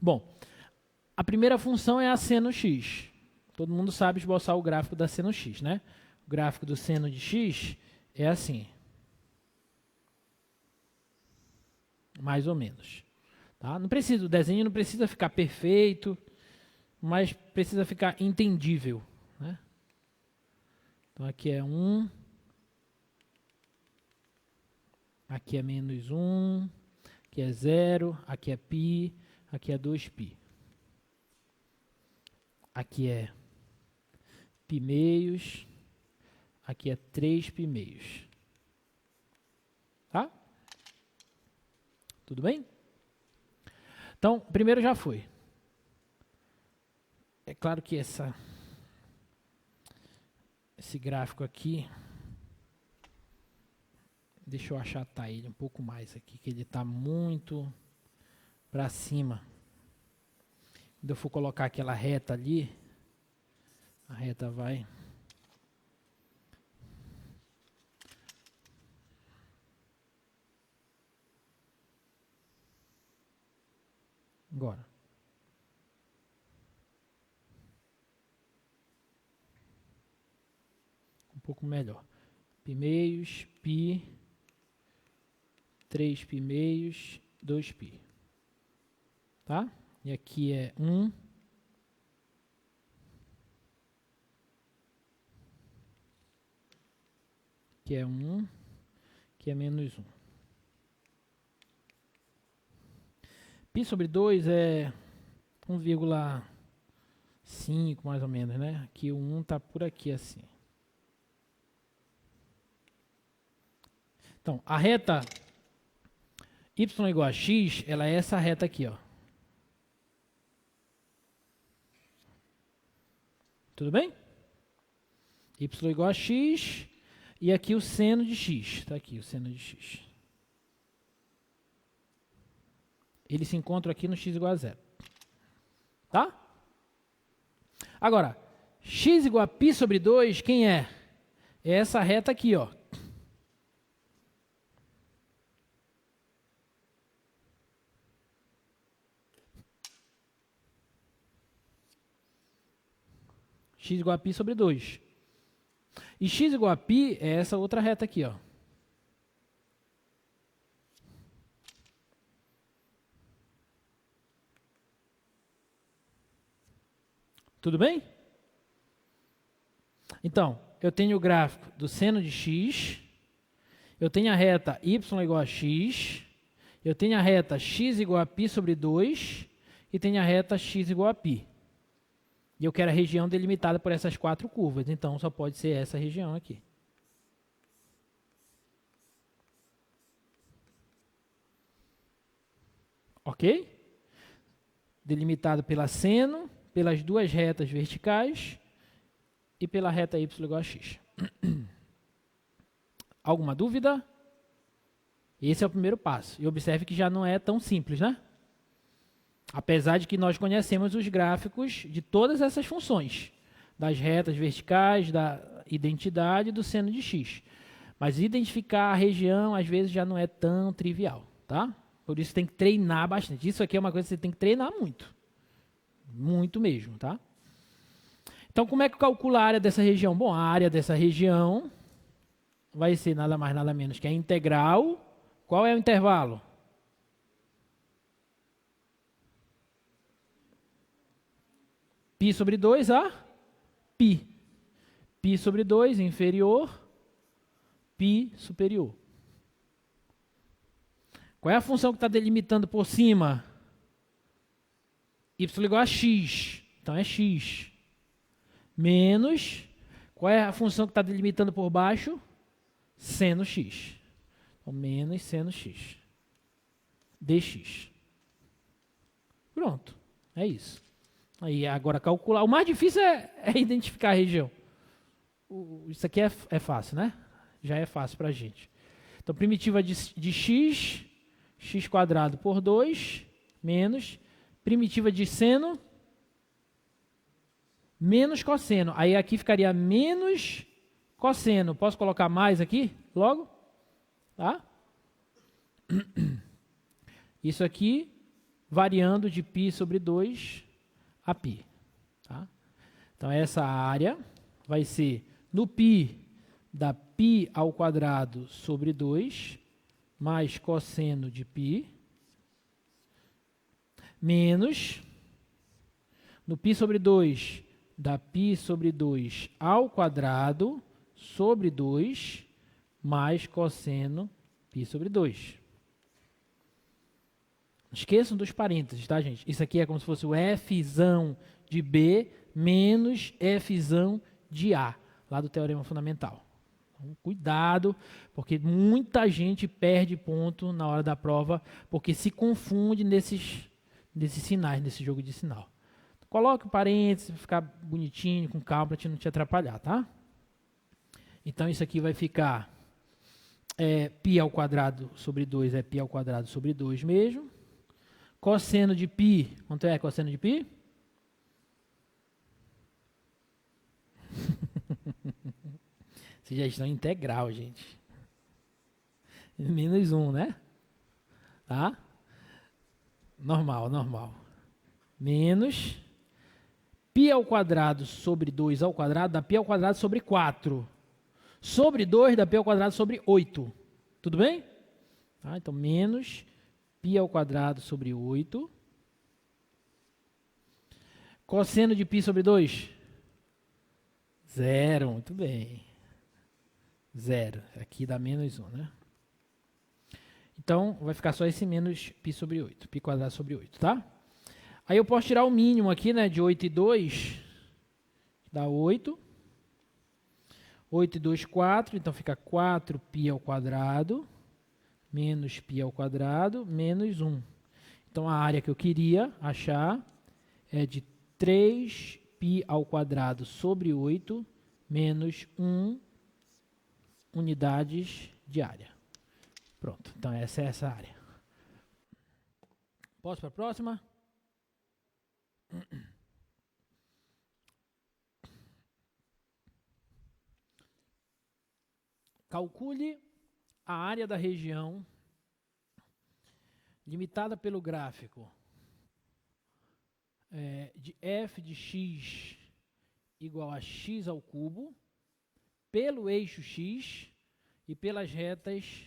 Bom, a primeira função é a seno x. Todo mundo sabe esboçar o gráfico da seno x, né? O gráfico do seno de x é assim. Mais ou menos. Tá? Não precisa, o desenho não precisa ficar perfeito, mas precisa ficar entendível, né? Então aqui é 1, aqui é menos 1, aqui é 0, aqui é π, aqui é 2π. Aqui é π meios, aqui é 3π meios. Tá? Tudo bem? Então, primeiro já foi. É claro que esse gráfico aqui, deixa eu achatar ele um pouco mais aqui, que ele está muito para cima. Quando eu for colocar aquela reta ali, a reta vai... Agora. Um pouco melhor. π meios, π, 3π meios, 2π. Tá? E aqui é 1. Aqui é 1. Aqui é menos 1. π sobre 2 é 1,5 mais ou menos, né? Aqui o 1 está por aqui assim. Então, a reta y igual a x, ela é essa reta aqui, ó. Tudo bem? Y igual a x, e aqui o seno de x. Está aqui o seno de x. Ele se encontra aqui no x igual a 0. Tá? Agora, x igual a π sobre 2, quem é? É essa reta aqui, ó. X igual a π sobre 2. E x igual a π é essa outra reta aqui, ó. Tudo bem? Então, eu tenho o gráfico do seno de x, eu tenho a reta y igual a x, eu tenho a reta x igual a π sobre 2 e tenho a reta x igual a π. E eu quero a região delimitada por essas 4 curvas, então só pode ser essa região aqui. Ok? Delimitado pela seno, pelas duas retas verticais e pela reta y igual a x. Alguma dúvida? Esse é o primeiro passo. E observe que já não é tão simples, né? Apesar de que nós conhecemos os gráficos de todas essas funções, das retas verticais, da identidade e do seno de x. Mas identificar a região, às vezes, já não é tão trivial, tá? Por isso tem que treinar bastante. Isso aqui é uma coisa que você tem que treinar muito. Muito mesmo, tá? Então, como é que calcula a área dessa região? Bom, a área dessa região vai ser nada mais, nada menos que a integral. Qual é o intervalo? Π sobre 2 a π. Π sobre 2 inferior, π superior. Qual é a função que está delimitando por cima? Y igual a x. Então é x. Menos, qual é a função que está delimitando por baixo? Seno x. Então, menos seno x. dx. Pronto. É isso. Aí agora calcular. O mais difícil é identificar a região. Isso aqui é fácil, né? Já é fácil para a gente. Então, primitiva de x, x quadrado por 2, menos, primitiva de seno, menos cosseno. Aí aqui ficaria menos cosseno. Posso colocar mais aqui logo? Tá? Isso aqui variando de π sobre 2 a π. Tá? Então, essa área vai ser no π da π ao quadrado sobre 2 mais cosseno de π menos no π sobre 2 da π sobre 2 ao quadrado sobre 2 mais cosseno π sobre 2. Não esqueçam dos parênteses, tá, gente? Isso aqui é como se fosse o Fzão de B menos Fzão de A, lá do Teorema Fundamental. Então, cuidado, porque muita gente perde ponto na hora da prova, porque se confunde nesses sinais, nesse jogo de sinal. Coloque o parênteses, ficar bonitinho, com calma, para não te atrapalhar, tá? Então, isso aqui vai ficar π ao quadrado sobre 2 é π ao quadrado sobre 2 mesmo. Cosseno de π, quanto é cosseno de π? Vocês já estão em integral, gente. Menos 1, né? Tá? Normal. Menos π ao quadrado sobre 2 ao quadrado dá π ao quadrado sobre 4. Sobre 2 dá π ao quadrado sobre 8. Tudo bem? Tá? Então, menos π ao quadrado sobre 8. Cosseno de π sobre 2? 0. Muito bem. 0. Aqui dá menos 1, né? Então, vai ficar só esse menos π sobre 8. Π quadrado sobre 8, tá? Aí eu posso tirar o mínimo aqui, né? De 8 e 2. Dá 8. 8 e 2, 4. Então, fica 4π ao quadrado. Menos π ao quadrado, menos 1. Então, a área que eu queria achar é de 3π ao quadrado sobre 8, menos 1 unidades de área. Pronto, então essa é essa área. Posso para a próxima? Calcule a área da região limitada pelo gráfico de f de x igual a x ao cubo, pelo eixo x e pelas retas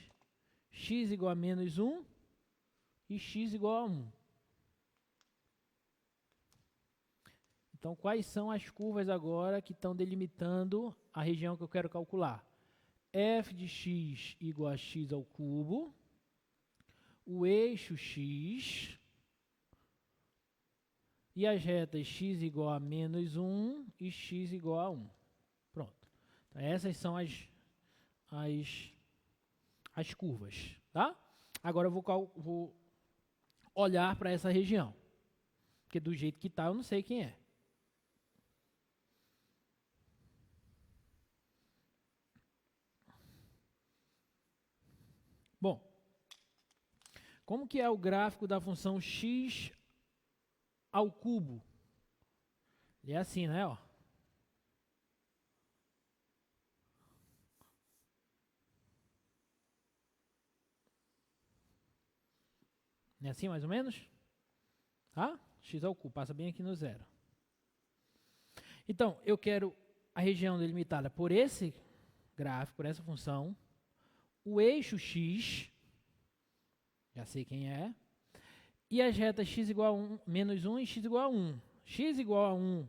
x igual a menos 1 e x igual a 1. Então, quais são as curvas agora que estão delimitando a região que eu quero calcular? F de x igual a x ao cubo, o eixo x e as retas x igual a menos 1 e x igual a 1. Pronto. Então, essas são as curvas, tá? Agora eu vou olhar para essa região, porque do jeito que está eu não sei quem é. Bom, como que é o gráfico da função x ao cubo? Ele é assim, né? Ó. Não é assim mais ou menos? Tá? X ao cubo, passa bem aqui no zero. Então, eu quero a região delimitada por esse gráfico, por essa função, o eixo x, já sei quem é, e as retas x igual a 1, menos 1 e x igual a 1. X igual a 1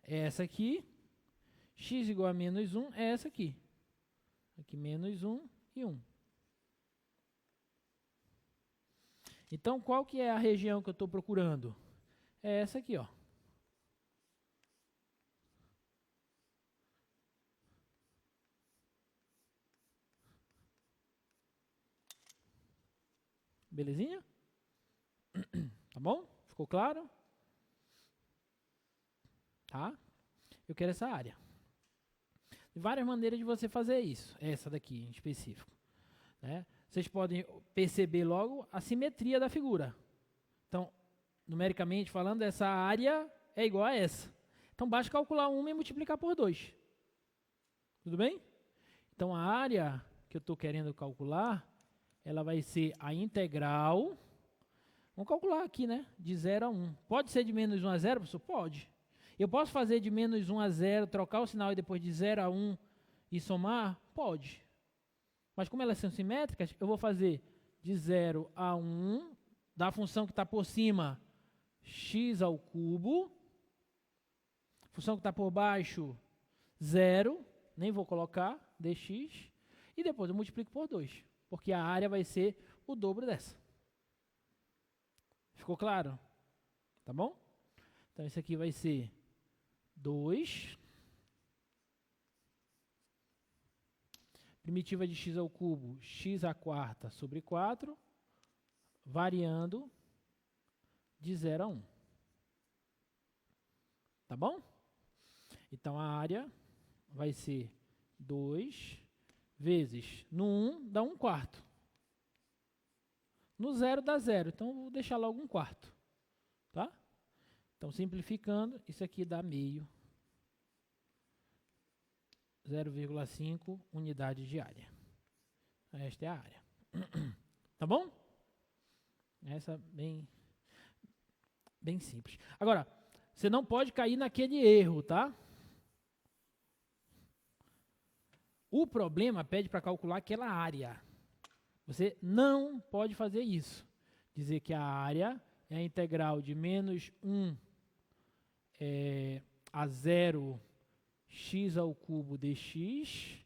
é essa aqui, x igual a menos 1 é essa aqui. Aqui menos 1 e 1. Então, qual que é a região que eu estou procurando? É essa aqui, ó. Belezinha? Tá bom? Ficou claro? Tá? Eu quero essa área. Tem várias maneiras de você fazer isso. Essa daqui em específico. Né? Vocês podem perceber logo a simetria da figura. Então, numericamente falando, essa área é igual a essa. Então, basta calcular uma e multiplicar por 2. Tudo bem? Então, a área que eu estou querendo calcular, ela vai ser a integral. Vamos calcular aqui, né? De 0 a 1. Pode ser de menos 1 a 0, professor? Pode. Eu posso fazer de menos 1 a 0, trocar o sinal e depois de 0 a 1 e somar? Pode. Mas como elas são simétricas, eu vou fazer de 0 a 1, da função que está por cima, x ao cubo. Função que está por baixo, 0. Nem vou colocar, dx. E depois eu multiplico por 2. Porque a área vai ser o dobro dessa. Ficou claro? Tá bom? Então, isso aqui vai ser 2. Primitiva de x ao cubo, x à quarta sobre 4, variando de 0 a 1. Tá bom? Então, a área vai ser 2 vezes, no 1 dá 1 quarto. No 0 dá 0, então vou deixar logo 1 quarto. Tá? Então, simplificando, isso aqui dá meio. 0,5 unidades de área. Esta é a área. Tá bom? Essa bem simples. Agora, você não pode cair naquele erro, tá? O problema pede para calcular aquela área. Você não pode fazer isso. Dizer que a área é a integral de menos 1 a 0 x ao cubo dx,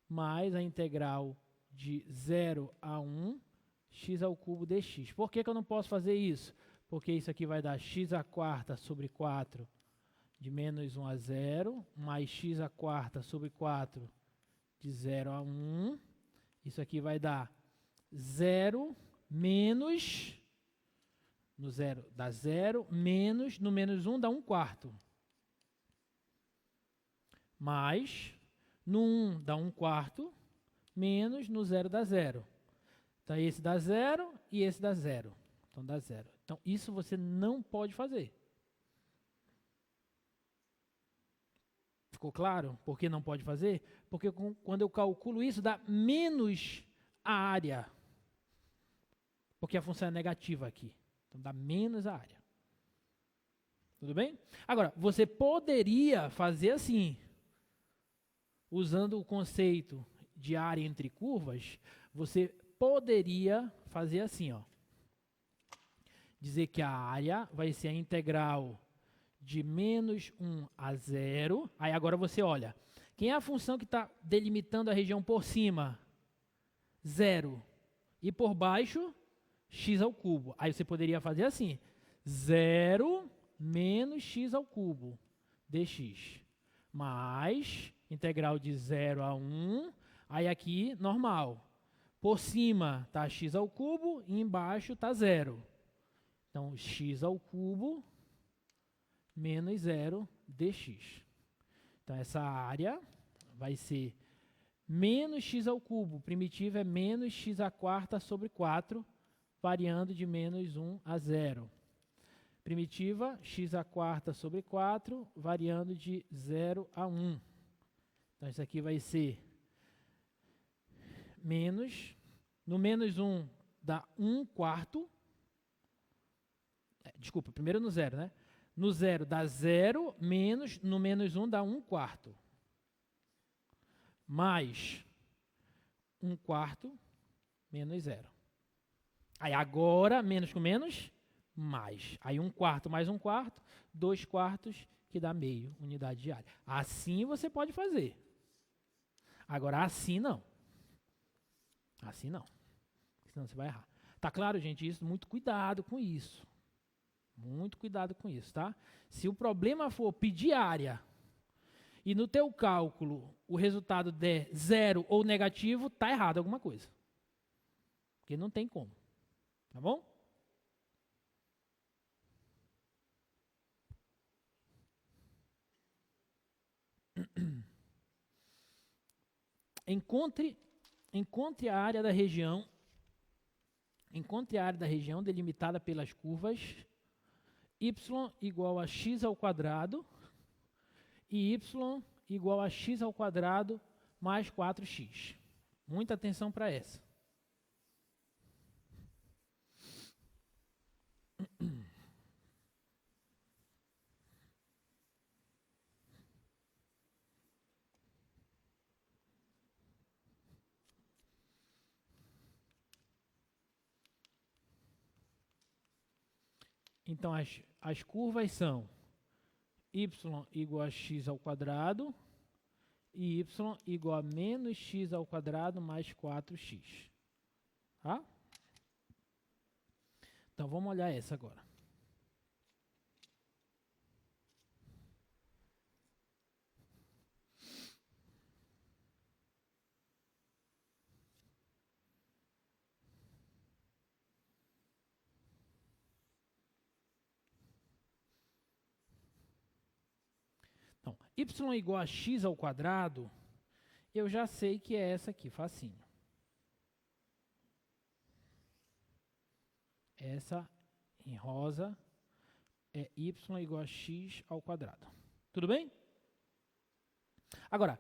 mais a integral de 0 a 1 x ao cubo dx. Por que eu não posso fazer isso? Porque isso aqui vai dar x à quarta sobre 4 de menos 1 a 0, mais x à quarta sobre 4 de 0 a 1. Isso aqui vai dar 0 menos, no 0 dá 0, menos, no menos 1 dá 1 quarto. Mais, no 1 dá 1 quarto, menos, no 0 dá 0. Então, esse dá 0 e esse dá 0. Então, dá 0. Então, isso você não pode fazer. Ficou claro por que não pode fazer? Porque quando eu calculo isso, dá menos a área. Porque a função é negativa aqui. Então, dá menos a área. Tudo bem? Agora, você poderia fazer assim. Usando o conceito de área entre curvas, você poderia fazer assim, ó. Dizer que a área vai ser a integral de menos 1 a 0. Aí agora você olha. Quem é a função que está delimitando a região por cima? 0. E por baixo, x ao cubo. Aí você poderia fazer assim. 0 menos x ao cubo dx. Mais integral de 0 a 1. Aí aqui, normal. Por cima está x ao cubo e embaixo está 0. Então, x ao cubo menos 0 dx. Então, essa área vai ser menos x ao cubo. Primitivo é menos x à quarta sobre 4, variando de menos 1 a 0. Primitiva, x à quarta sobre 4, variando de 0 a 1. Então, isso aqui vai ser menos, no menos 1 dá 1 quarto, Desculpa, primeiro no zero, né? No zero dá zero, menos, no menos 1 dá 1/4. Mais 1/4 menos zero. Aí agora, menos com menos, mais. Aí 1/4 mais 1/4, 2/4, que dá meio unidade de área. Assim você pode fazer. Agora assim não. Assim não. Senão você vai errar. Tá claro, gente? Isso, muito cuidado com isso. Muito cuidado com isso, tá? Se o problema for pedir área e no teu cálculo o resultado der zero ou negativo, tá errado alguma coisa. Porque não tem como. Tá bom? Encontre a área da região. Encontre a área da região delimitada pelas curvas y igual a x ao quadrado e y igual a x ao quadrado mais 4x. Muita atenção para essa. Então, as curvas são y igual a x ao quadrado e y igual a menos x ao quadrado mais 4x. Tá? Então, vamos olhar essa agora. Então, y igual a x ao quadrado, eu já sei que é essa aqui, facinho. Essa em rosa é y igual a x ao quadrado. Tudo bem? Agora,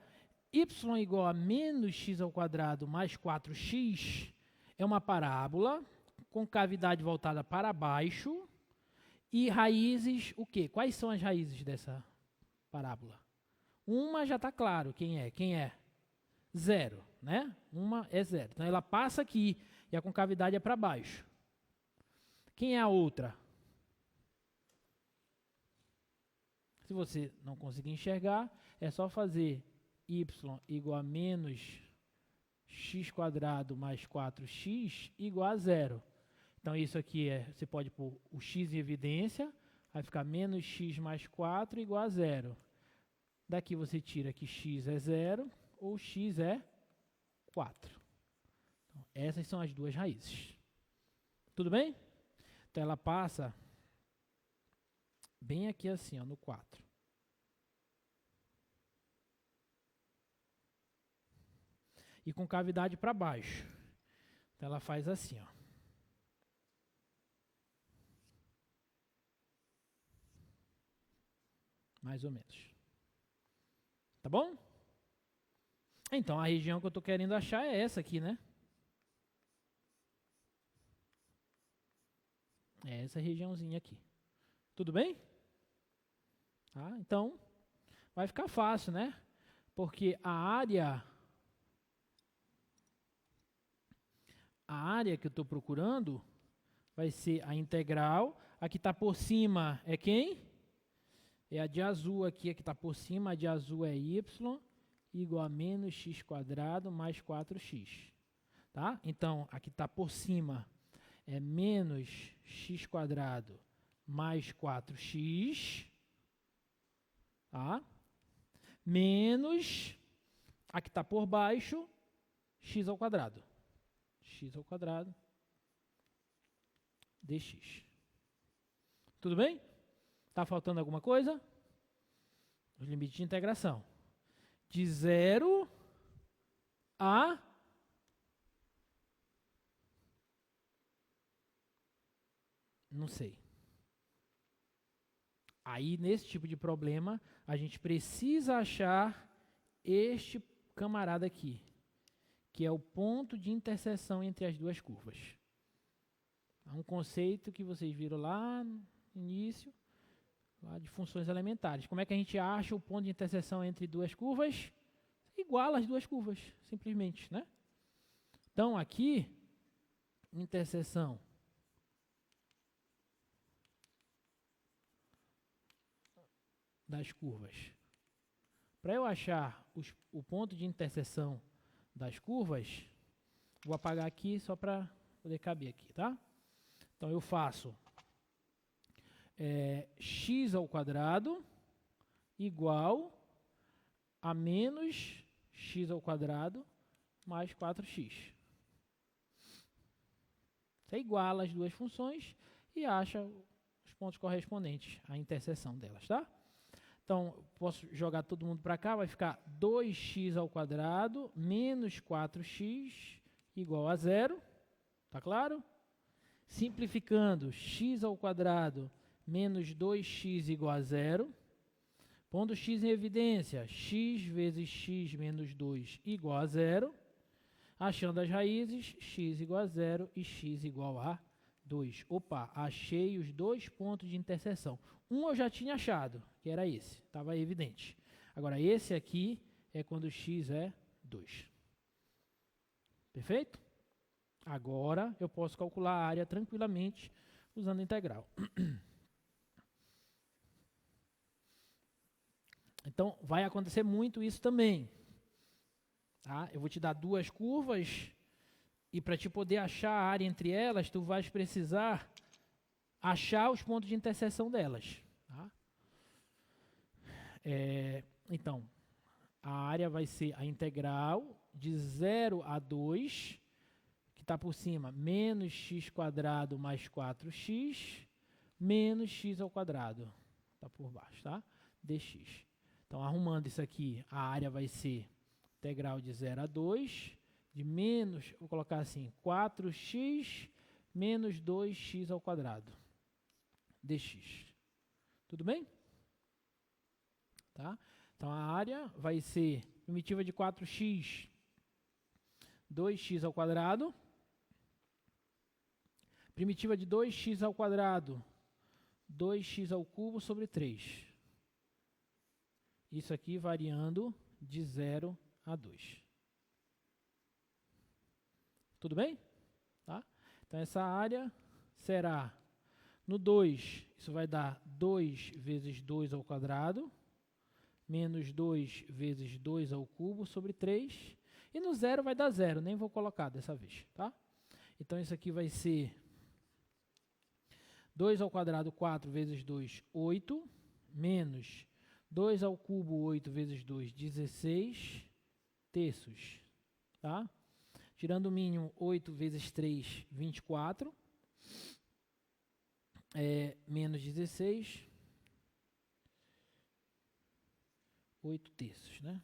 y igual a menos x ao quadrado mais 4x é uma parábola com cavidade voltada para baixo e raízes, o quê? Quais são as raízes dessa parábola? Uma já está claro quem é. Quem é? Zero, né? Uma é zero. Então, ela passa aqui e a concavidade é para baixo. Quem é a outra? Se você não conseguir enxergar, é só fazer y igual a menos x quadrado mais 4x igual a zero. Então, isso aqui você pode pôr o x em evidência, vai ficar menos x mais 4 igual a zero. Daqui você tira que x é zero ou x é 4. Então, essas são as duas raízes. Tudo bem? Então, ela passa bem aqui assim, ó, no 4. E com cavidade para baixo. Então, ela faz assim, ó. Mais ou menos. Tá bom? Então, a região que eu estou querendo achar é essa aqui, né? É essa regiãozinha aqui. Tudo bem? Tá? Então, vai ficar fácil, né? Porque a área que eu estou procurando vai ser a integral. A que está por cima é quem? É a de azul aqui, a que está por cima. A de azul é y igual a menos x quadrado mais 4x. Tá? Então, a que está por cima é menos x quadrado mais 4x, tá? Menos a que está por baixo, x ao quadrado. X ao quadrado dx. Tudo bem? Está faltando alguma coisa? Os limites de integração. De 0 a... Não sei. Aí, nesse tipo de problema, a gente precisa achar este camarada aqui, que é o ponto de interseção entre as duas curvas. É um conceito que vocês viram lá início, lá de funções elementares. Como é que a gente acha o ponto de interseção entre duas curvas? Iguala as duas curvas, simplesmente, né? Então, aqui, interseção das curvas. Para eu achar o ponto de interseção das curvas, vou apagar aqui só para poder caber aqui, tá? Então, eu faço x ao quadrado igual a menos x ao quadrado mais 4x. Você iguala as duas funções e acha os pontos correspondentes à interseção delas, tá? Então, posso jogar todo mundo para cá, vai ficar 2x ao quadrado menos 4x igual a 0, tá claro? Simplificando, x ao quadrado menos 2x igual a 0. Pondo x em evidência, x vezes x menos 2 igual a 0. Achando as raízes, x igual a 0 e x igual a 2. Opa, achei os dois pontos de interseção. Um eu já tinha achado, que era esse, estava evidente. Agora, esse aqui é quando x é 2. Perfeito? Agora, eu posso calcular a área tranquilamente usando a integral. Então, vai acontecer muito isso também. Tá? Eu vou te dar duas curvas e para te poder achar a área entre elas, tu vais precisar achar os pontos de interseção delas. Tá? Então, a área vai ser a integral de 0 a 2, que está por cima, menos x quadrado mais 4x, menos x ao quadrado. Está por baixo, tá? Dx. Então, arrumando isso aqui, a área vai ser integral de 0 a 2, de menos, vou colocar assim, 4x menos 2x ao quadrado, dx. Tudo bem? Tá? Então, a área vai ser primitiva de 4x, 2x ao quadrado, primitiva de 2x ao quadrado, 2x ao cubo sobre 3. Isso aqui variando de 0 a 2. Tudo bem? Tá? Então, essa área será, no 2, isso vai dar 2 vezes 2 ao quadrado, menos 2 vezes 2 ao cubo sobre 3. E no 0 vai dar 0, nem vou colocar dessa vez. Tá? Então, isso aqui vai ser 2 ao quadrado, 4 vezes 2, 8, menos 2 ao cubo, 8 vezes 2, 16 terços. Tá? Tirando o mínimo, 8 vezes 3, 24. Menos 16. 8 terços, né?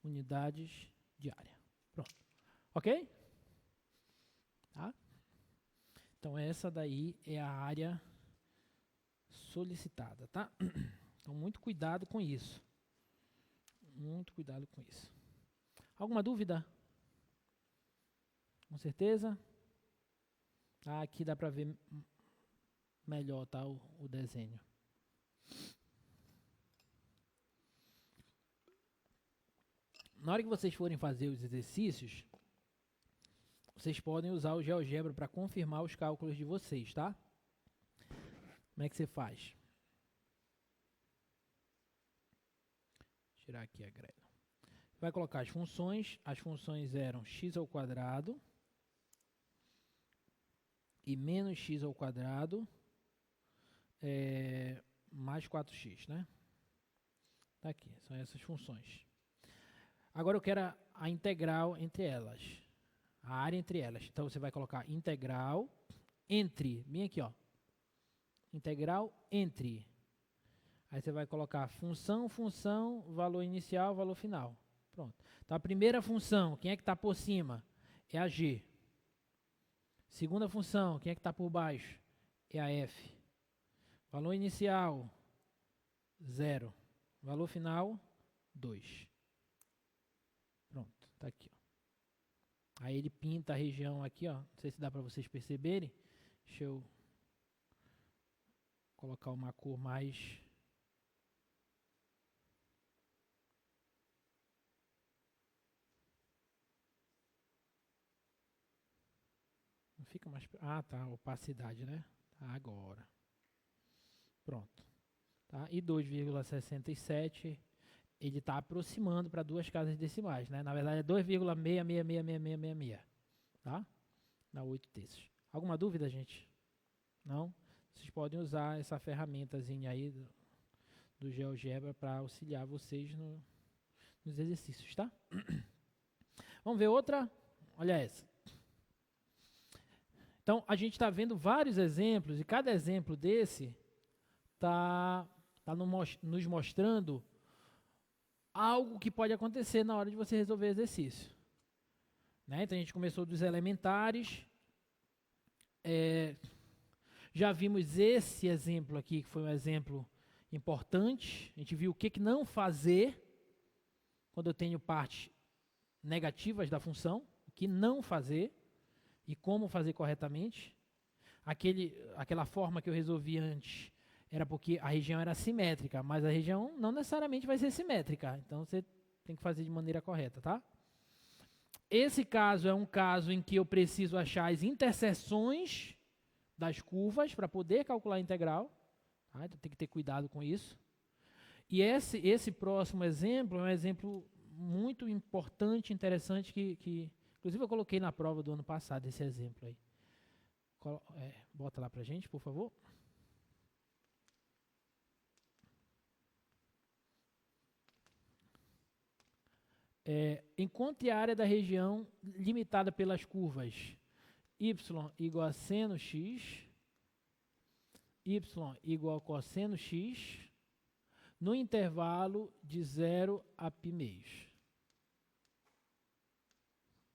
Unidades de área. Pronto. Ok? Tá? Então, essa daí é a área solicitada, tá? Então, muito cuidado com isso. Muito cuidado com isso. Alguma dúvida? Com certeza? Aqui dá para ver melhor, tá, o desenho. Na hora que vocês forem fazer os exercícios, vocês podem usar o GeoGebra para confirmar os cálculos de vocês, tá? Como é que você faz? Vou tirar aqui a grelha. Vai colocar as funções eram x ao quadrado e menos x ao quadrado mais 4x, né? Tá aqui, são essas funções. Agora eu quero a integral entre elas, a área entre elas. Então você vai colocar integral entre, bem aqui, ó. Integral entre. Aí você vai colocar função, valor inicial, valor final. Pronto. Então a primeira função, quem é que está por cima? É a g. Segunda função, quem é que está por baixo? É a f. Valor inicial, 0. Valor final, 2. Pronto, está aqui. Ó. Aí ele pinta a região aqui, ó. Não sei se dá para vocês perceberem, Deixa eu colocar uma cor mais... Não fica mais... Ah, tá, opacidade, né? Tá, agora. Pronto. Tá? E 2,67, ele está aproximando para 2 casas decimais, né? Na verdade é 2,6666666, tá? Dá 8 terços. Alguma dúvida, gente? Não? Vocês podem usar essa ferramentazinha aí do GeoGebra para auxiliar vocês nos exercícios, tá? Vamos ver outra? Olha essa. Então, a gente está vendo vários exemplos, e cada exemplo desse está nos mostrando algo que pode acontecer na hora de você resolver exercício. Né? Então, a gente começou dos elementares. Já vimos esse exemplo aqui, que foi um exemplo importante. A gente viu o que não fazer quando eu tenho partes negativas da função, o que não fazer e como fazer corretamente. Aquela forma que eu resolvi antes era porque a região era simétrica, mas a região não necessariamente vai ser simétrica. Então, você tem que fazer de maneira correta, tá? Esse caso é um caso em que eu preciso achar as interseções das curvas para poder calcular a integral. Tá? Então, tem que ter cuidado com isso. E esse próximo exemplo é um exemplo muito importante, interessante, que inclusive eu coloquei na prova do ano passado esse exemplo aí. Bota lá para a gente, por favor. Encontre a área da região limitada pelas curvas y igual a seno x, y igual a cosseno x, no intervalo de 0 a π meios.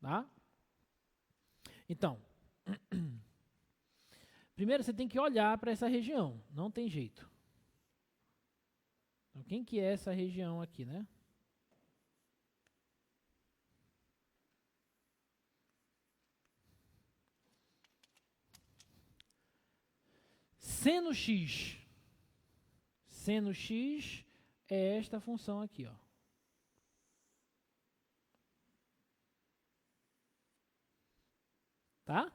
Tá? Então, primeiro você tem que olhar para essa região, não tem jeito. Então, quem que é essa região aqui, né? Seno x. Seno x é esta função aqui, ó. Tá?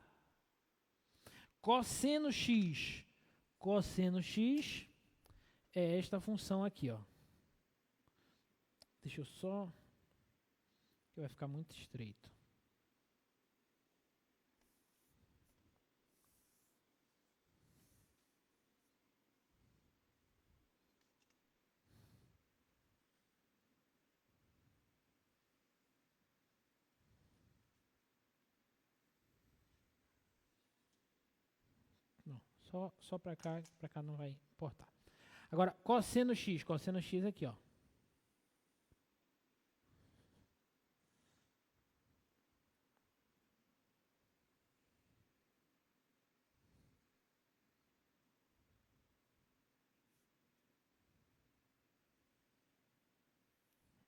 Cosseno x. Cosseno x é esta função aqui, ó. Deixa eu só... que vai ficar muito estreito. Não, só para cá não vai importar. Agora, cosseno x aqui, ó.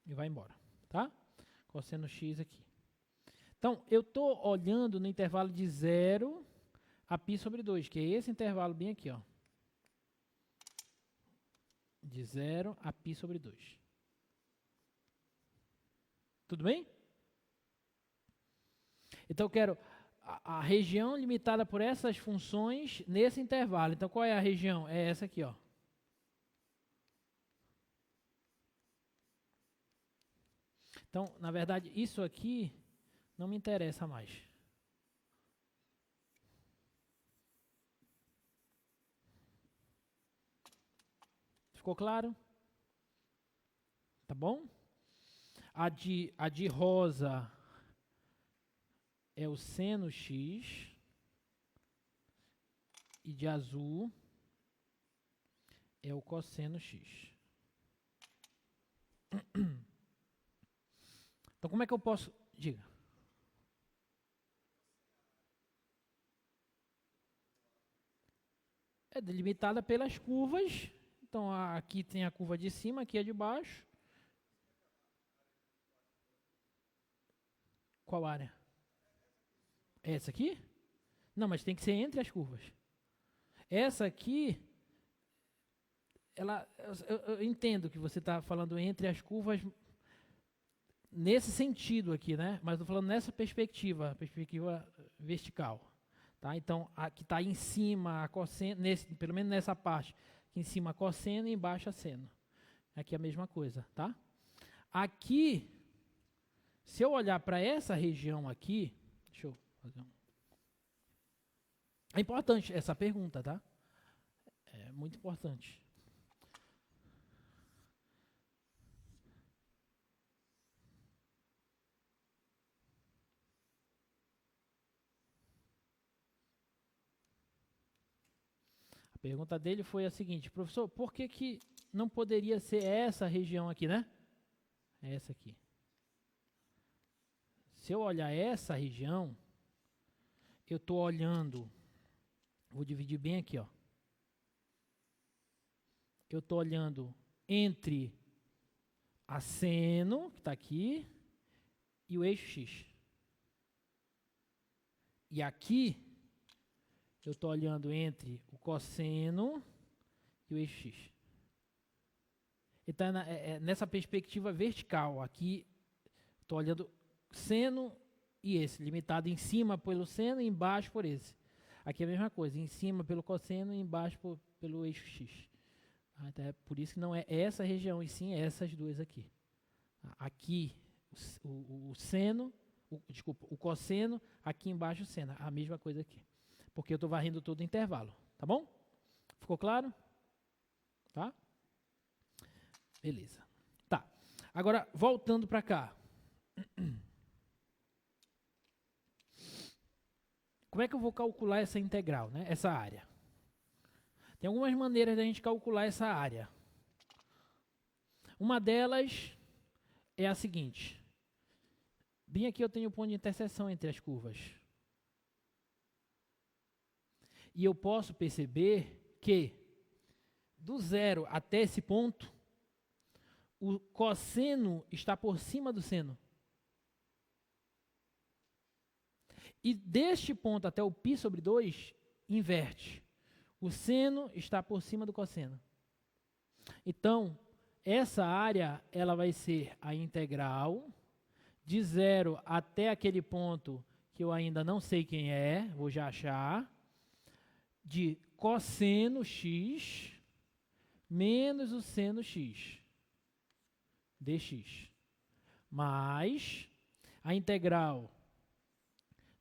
E vai embora, tá? Cosseno x aqui. Então, eu estou olhando no intervalo de 0 a π sobre 2, que é esse intervalo bem aqui, ó. De 0 a π sobre 2. Tudo bem? Então, eu quero a região limitada por essas funções nesse intervalo. Então, qual é a região? É essa aqui, ó. Então, na verdade, isso aqui não me interessa mais. Ficou claro? Tá bom? A de rosa é o seno x e de azul é o cosseno x. Então, como é que eu posso... Diga. É delimitada pelas curvas. Então, aqui tem a curva de cima, aqui é de baixo. Qual área? Essa aqui? Não, mas tem que ser entre as curvas. Essa aqui, eu entendo que você está falando entre as curvas nesse sentido aqui, né? Mas estou falando nessa perspectiva vertical. Tá? Então, aqui está em cima a cosseno, pelo menos nessa parte, aqui em cima a cosseno e embaixo a seno. Aqui é a mesma coisa, tá? Aqui, se eu olhar para essa região aqui, deixa eu fazer um... É importante essa pergunta, tá? É muito importante. A pergunta dele foi a seguinte: professor, por que não poderia ser essa região aqui, né? É essa aqui. Se eu olhar essa região, eu estou olhando, vou dividir bem aqui, ó. Eu estou olhando entre a seno, que está aqui, e o eixo X. E aqui, eu estou olhando entre o cosseno e o eixo X. Então, nessa perspectiva vertical, aqui, estou olhando seno e esse, limitado em cima pelo seno e embaixo por esse. Aqui é a mesma coisa, em cima pelo cosseno e embaixo pelo eixo X. Então, é por isso que não é essa região, e sim essas duas aqui. Aqui, o seno, desculpa, o cosseno, aqui embaixo o seno, a mesma coisa aqui. Porque eu estou varrendo todo o intervalo, tá bom? Ficou claro? Tá? Beleza. Tá. Agora, voltando para cá. Como é que eu vou calcular essa integral, né? Essa área? Tem algumas maneiras da gente calcular essa área. Uma delas é a seguinte. Bem aqui eu tenho o ponto de interseção entre as curvas. E eu posso perceber que, do zero até esse ponto, o cosseno está por cima do seno. E deste ponto até o π sobre 2, inverte. O seno está por cima do cosseno. Então, essa área ela vai ser a integral de 0 até aquele ponto que eu ainda não sei quem é, vou já achar, de cosseno x menos o seno x dx, mais a integral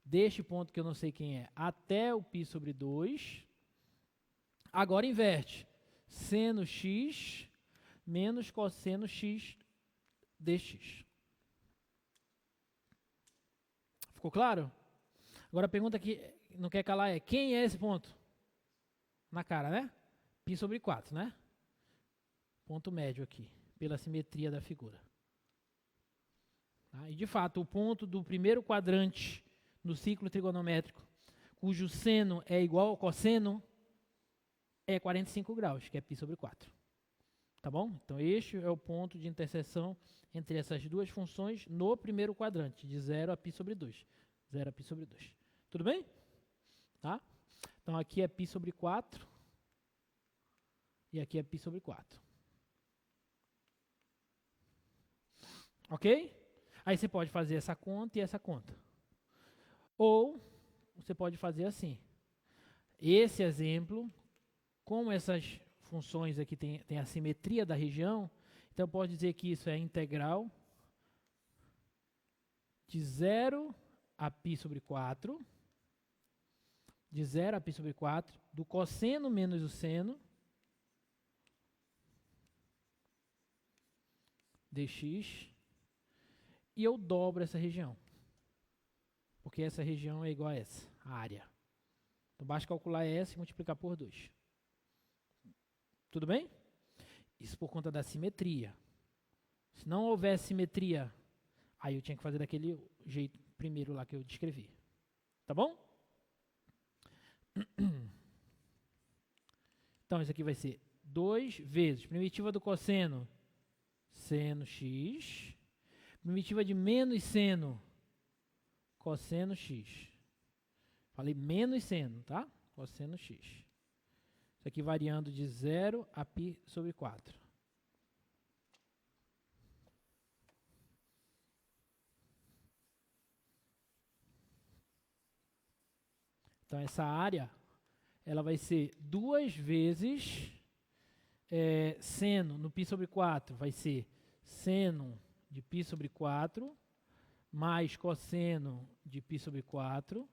deste ponto que eu não sei quem é, até o π sobre 2, agora inverte, seno x menos cosseno x dx. Ficou claro? Agora a pergunta que não quer calar é, quem é esse ponto? Na cara, né? π sobre 4, né? Ponto médio aqui, pela simetria da figura. Tá? E de fato, o ponto do primeiro quadrante no ciclo trigonométrico, cujo seno é igual ao cosseno, é 45 graus, que é π sobre 4. Tá bom? Então, este é o ponto de interseção entre essas duas funções no primeiro quadrante, de 0 a π sobre 2. 0 a π sobre 2. Tudo bem? Tá? Então, aqui é π sobre 4 e aqui é π sobre 4. Ok? Aí você pode fazer essa conta e essa conta. Ou você pode fazer assim. Esse exemplo, como essas funções aqui têm a simetria da região, então eu posso dizer que isso é a integral de 0 a π sobre 4, de 0 a π sobre 4, do cosseno menos o seno, dx, e eu dobro essa região. Porque essa região é igual a essa, a área. Então, basta calcular essa e multiplicar por 2. Tudo bem? Isso por conta da simetria. Se não houver simetria, aí eu tinha que fazer daquele jeito primeiro lá que eu descrevi. Tá bom? Então, isso aqui vai ser 2 vezes primitiva do cosseno, seno x, primitiva de menos seno, cosseno x, Falei menos seno, tá? Cosseno x. Isso aqui variando de 0 a π sobre 4. Então, essa área, ela vai ser 2 vezes seno no π sobre 4. Vai ser seno de π sobre 4 mais cosseno de π sobre 4,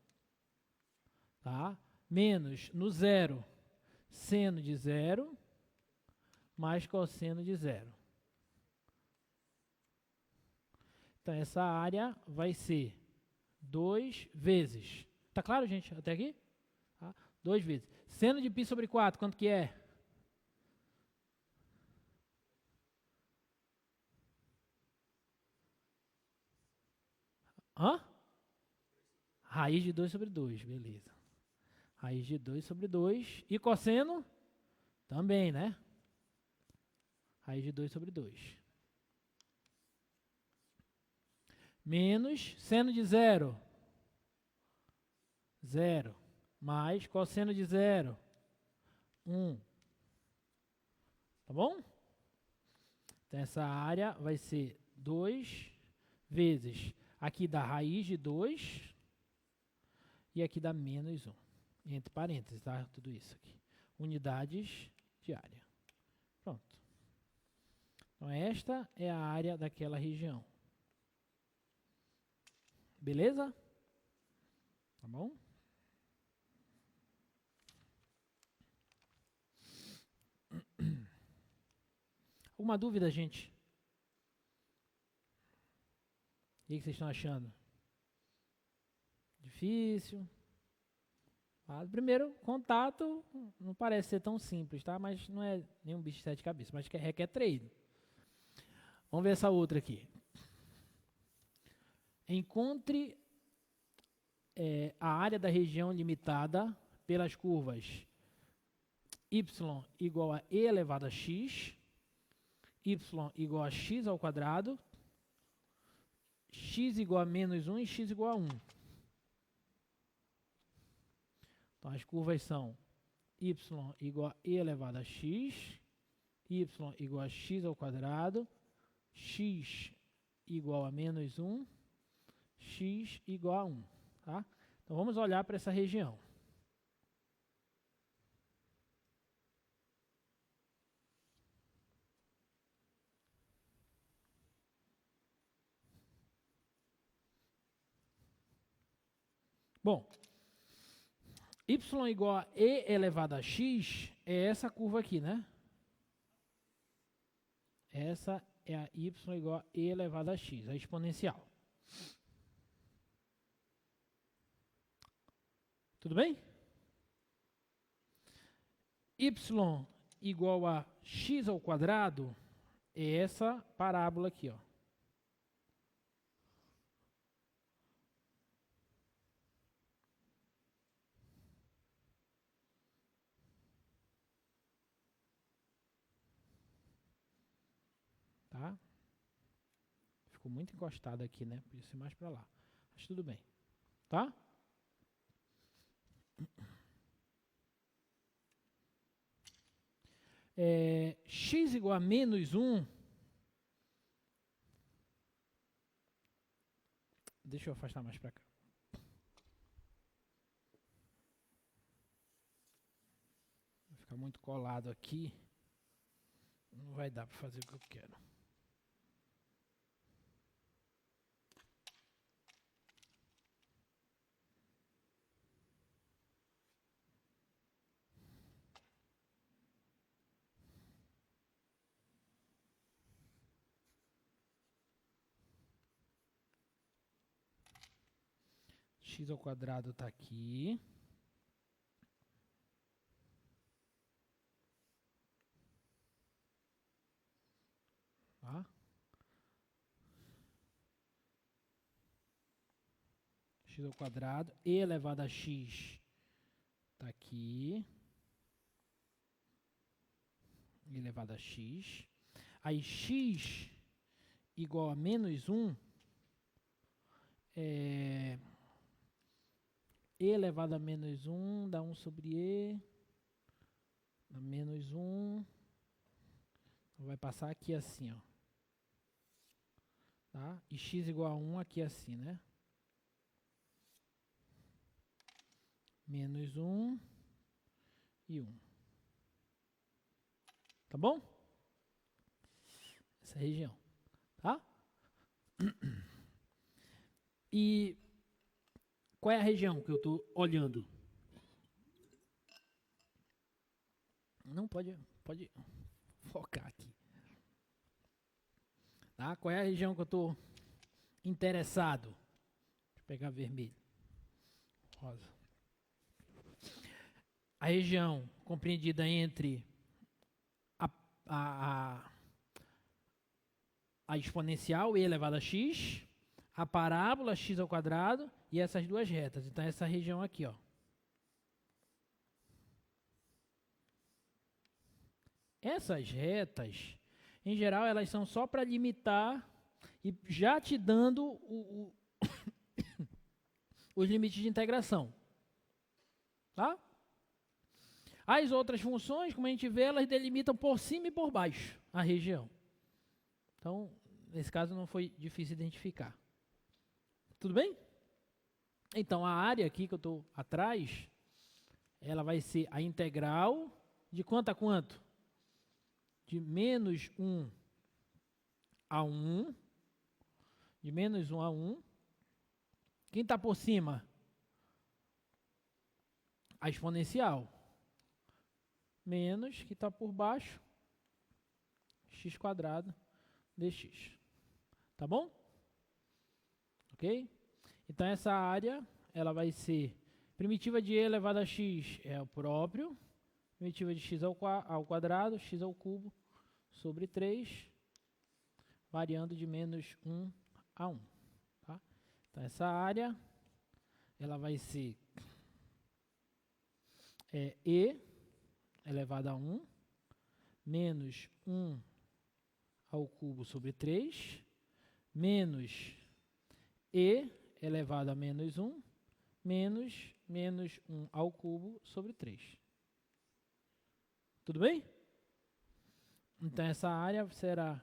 tá? Menos no zero, seno de 0 mais cosseno de 0. Então, essa área vai ser 2 vezes. Tá claro, gente? Até aqui? Tá? 2 vezes. Seno de π sobre 4, quanto que é? Hã? Raiz de 2 sobre 2, beleza. Raiz de 2 sobre 2. E cosseno? Também, né? Raiz de 2 sobre 2. Menos seno de 0. 0. Mais cosseno de 0. 1. Tá bom? Então, essa área vai ser 2 vezes. Aqui dá raiz de 2. E aqui dá menos 1. Entre parênteses, tá? Tudo isso aqui. Unidades de área. Pronto. Então, esta é a área daquela região. Beleza? Tá bom? Alguma dúvida, gente? O que vocês estão achando? Difícil? Primeiro, contato não parece ser tão simples, tá? Mas não é nenhum bicho de 7 cabeças, mas requer treino. Vamos ver essa outra aqui. Encontre a área da região limitada pelas curvas y igual a e elevado a x, y igual a x ao quadrado, x igual a menos 1 e x igual a 1. Então, as curvas são y igual a e elevado a x, y igual a x ao quadrado, x igual a menos 1, x igual a 1. Tá? Então, vamos olhar para essa região. Bom, y igual a e elevado a x é essa curva aqui, né? Essa é a y igual a e elevado a x, a exponencial. Tudo bem? Y igual a x ao quadrado é essa parábola aqui, ó. Tá? Ficou muito encostado aqui, né? Podia ser mais para lá. Mas tudo bem. Tá? X igual a menos 1. Deixa eu afastar mais para cá. Vai ficar muito colado aqui. Não vai dar para fazer o que eu quero. X ao quadrado está aqui. Tá? X ao quadrado e elevado a x está aqui. Elevado a x. Aí x igual a menos 1. E elevado a menos 1 dá 1 sobre E. Dá menos 1. Vai passar aqui assim, ó. Tá? E x igual a 1 aqui assim, né? Menos 1 e 1. Tá bom? Essa região. Tá? E qual é a região que eu estou olhando? Não pode focar aqui. Tá? Qual é a região que eu estou interessado? Deixa eu pegar vermelho. Rosa. A região compreendida entre a exponencial e elevado a x, a parábola x ao quadrado e essas duas retas. Então, essa região aqui, ó. Essas retas, em geral, elas são só para limitar e já te dando os limites de integração. Tá? As outras funções, como a gente vê, elas delimitam por cima e por baixo a região. Então, nesse caso não foi difícil identificar. Tudo bem? Então, a área aqui que eu estou atrás, ela vai ser a integral de quanto a quanto? De menos 1 a 1. De menos 1 a 1. Quem está por cima? A exponencial. Menos, que está por baixo, x quadrado dx. Tá bom? Ok? Então, essa área, ela vai ser primitiva de e elevado a x é o próprio, primitiva de x ao quadrado, x ao cubo, sobre 3, variando de menos 1 a 1. Tá? Então, essa área, ela vai ser e elevado a 1, menos 1 ao cubo sobre 3, menos e elevado a menos 1, menos 1 ao cubo sobre 3. Tudo bem? Então, essa área será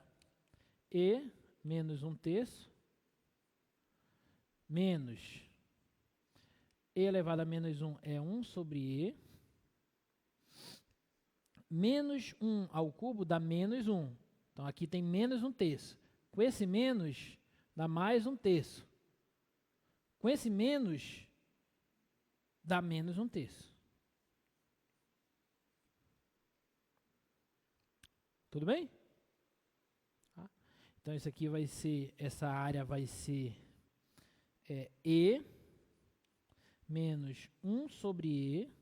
e menos 1/3, menos e elevado a menos 1 é 1 sobre e, menos 1 ao cubo dá menos 1. Então, aqui tem menos 1/3. Com esse menos, dá mais 1/3. Com esse menos, dá menos 1/3. Tudo bem? Tá? Então, isso aqui vai ser, essa área vai ser e menos 1 sobre e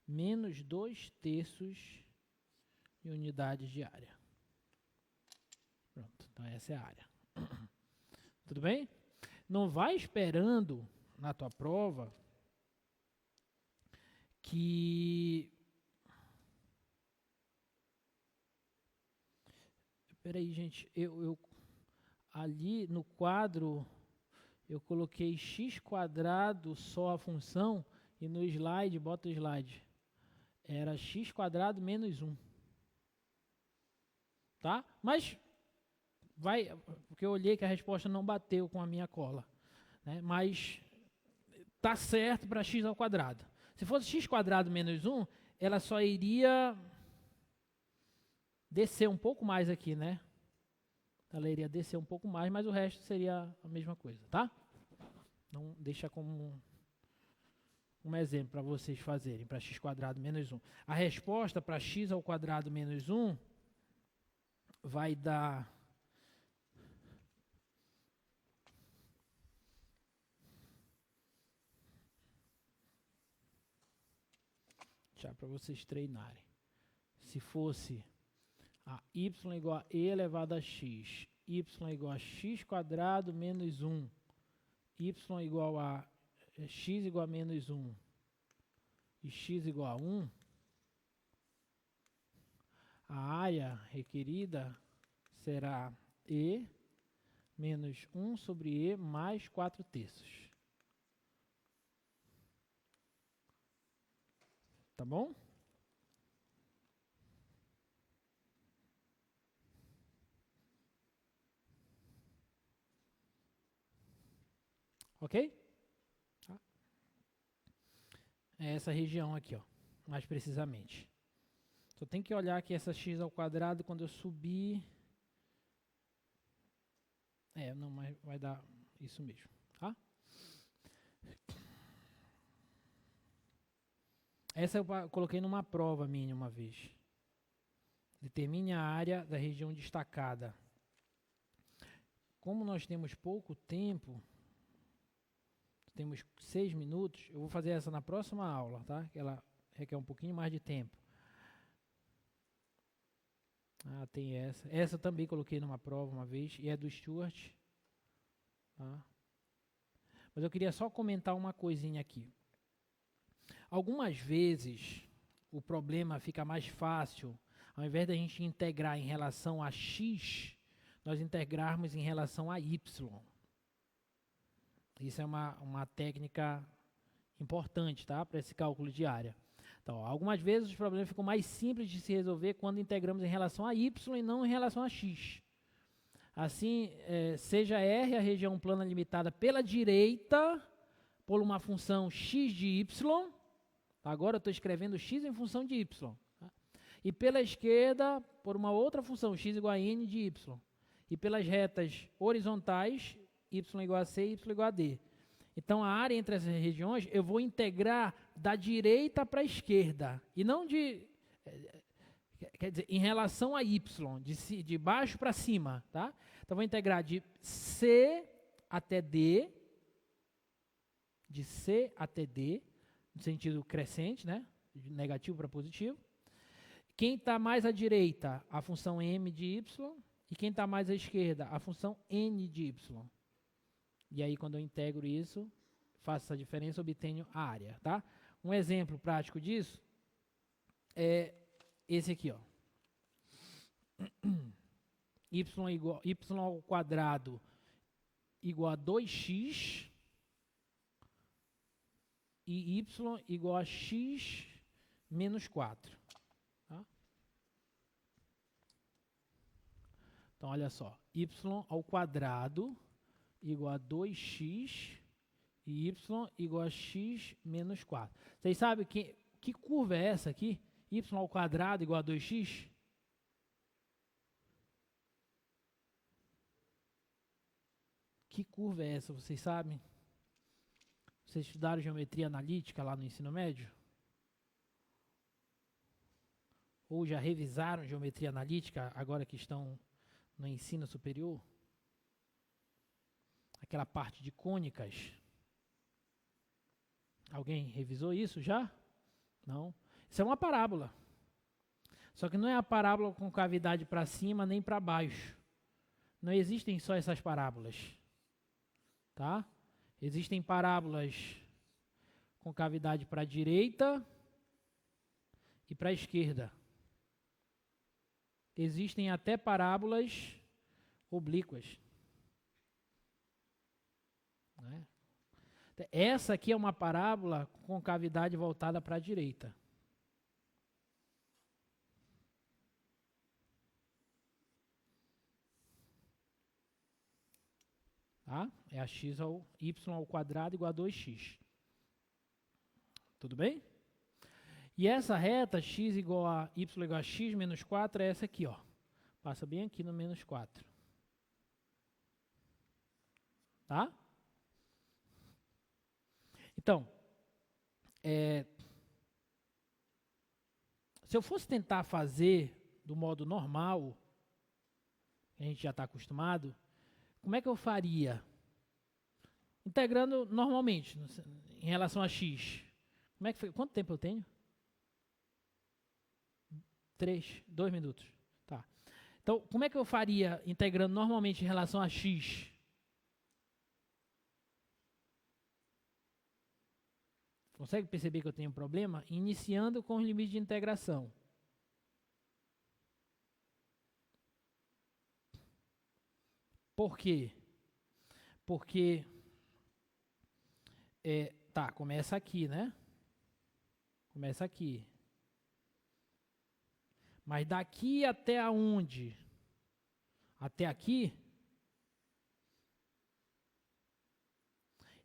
menos 2/3 de unidades de área. Pronto, então essa é a área. Tudo bem? Não vai esperando na tua prova que... Espera aí, gente. Eu ali no quadro eu coloquei x quadrado só a função e no slide, bota o slide, era x quadrado menos 1. Tá? Mas vai, porque eu olhei que a resposta não bateu com a minha cola, né? Mas tá certo para x ao quadrado. Se fosse x quadrado menos 1, ela só iria descer um pouco mais aqui, né? Ela iria descer um pouco mais, mas o resto seria a mesma coisa, tá? Então, deixa como um exemplo para vocês fazerem, para x quadrado menos 1. A resposta para x ao quadrado menos 1 vai dar... Já para vocês treinarem. Se fosse a y igual a e elevado a x, y igual a x quadrado menos 1, y igual a x igual a menos 1 e x igual a 1, a área requerida será e menos 1 sobre e mais 4/3. Tá bom? Ok? Tá. É essa região aqui, ó, mais precisamente. Só tem que olhar aqui essa x ao quadrado quando eu subir. Não, mas vai dar isso mesmo, tá? Essa eu coloquei numa prova minha uma vez. Determine a área da região destacada. Como nós temos pouco tempo, temos 6 minutos, eu vou fazer essa na próxima aula, tá? Que ela requer um pouquinho mais de tempo. Tem essa. Essa eu também coloquei numa prova uma vez, e é do Stuart. Tá? Mas eu queria só comentar uma coisinha aqui. Algumas vezes, o problema fica mais fácil, ao invés da gente integrar em relação a x, nós integrarmos em relação a y. Isso é uma técnica importante, tá? Para esse cálculo de área. Então, algumas vezes os problemas ficam mais simples de se resolver quando integramos em relação a y e não em relação a x. Assim, seja R a região plana limitada pela direita por uma função x de y, agora eu estou escrevendo x em função de y, tá? E pela esquerda por uma outra função, x igual a n de y. E pelas retas horizontais, y igual a c, y igual a d. Então, a área entre essas regiões, eu vou integrar da direita para a esquerda. E não de... Quer dizer, em relação a y, de baixo para cima. Tá? Então, vou integrar de C até D, no sentido crescente, né? De negativo para positivo. Quem está mais à direita, a função m de y. E quem está mais à esquerda, a função n de y. E aí, quando eu integro isso, faço essa diferença, obtenho a área. Tá? Um exemplo prático disso é esse aqui. Ó. Y ao quadrado igual a 2x e y igual a x menos 4. Tá? Então, olha só. Y ao quadrado igual a 2x e y igual a x menos 4. Vocês sabem que curva é essa aqui? Y ao quadrado igual a 2x? Que curva é essa, vocês sabem? Vocês estudaram geometria analítica lá no ensino médio? Ou já revisaram geometria analítica agora que estão no ensino superior? Aquela parte de cônicas. Alguém revisou isso já? Não. Isso é uma parábola. Só que não é a parábola com cavidade para cima nem para baixo. Não existem só essas parábolas. Tá? Existem parábolas com cavidade para a direita e para a esquerda. Existem até parábolas oblíquas. Né? Essa aqui é uma parábola com cavidade voltada para a direita. Tá? É a x ao y ao quadrado igual a 2x. Tudo bem? E essa reta x igual a y igual a x menos 4 é essa aqui. Ó. Passa bem aqui no menos 4. Tá? Então, se eu fosse tentar fazer do modo normal, que a gente já está acostumado, como é que eu faria? Integrando normalmente, em relação a x. Como é que foi? Quanto tempo eu tenho? 2 minutos. Tá. Então, como é que eu faria integrando normalmente em relação a x? Consegue perceber que eu tenho um problema? Iniciando com os limites de integração. Por quê? Porque, começa aqui, né? Começa aqui. Mas daqui até aonde? Até aqui.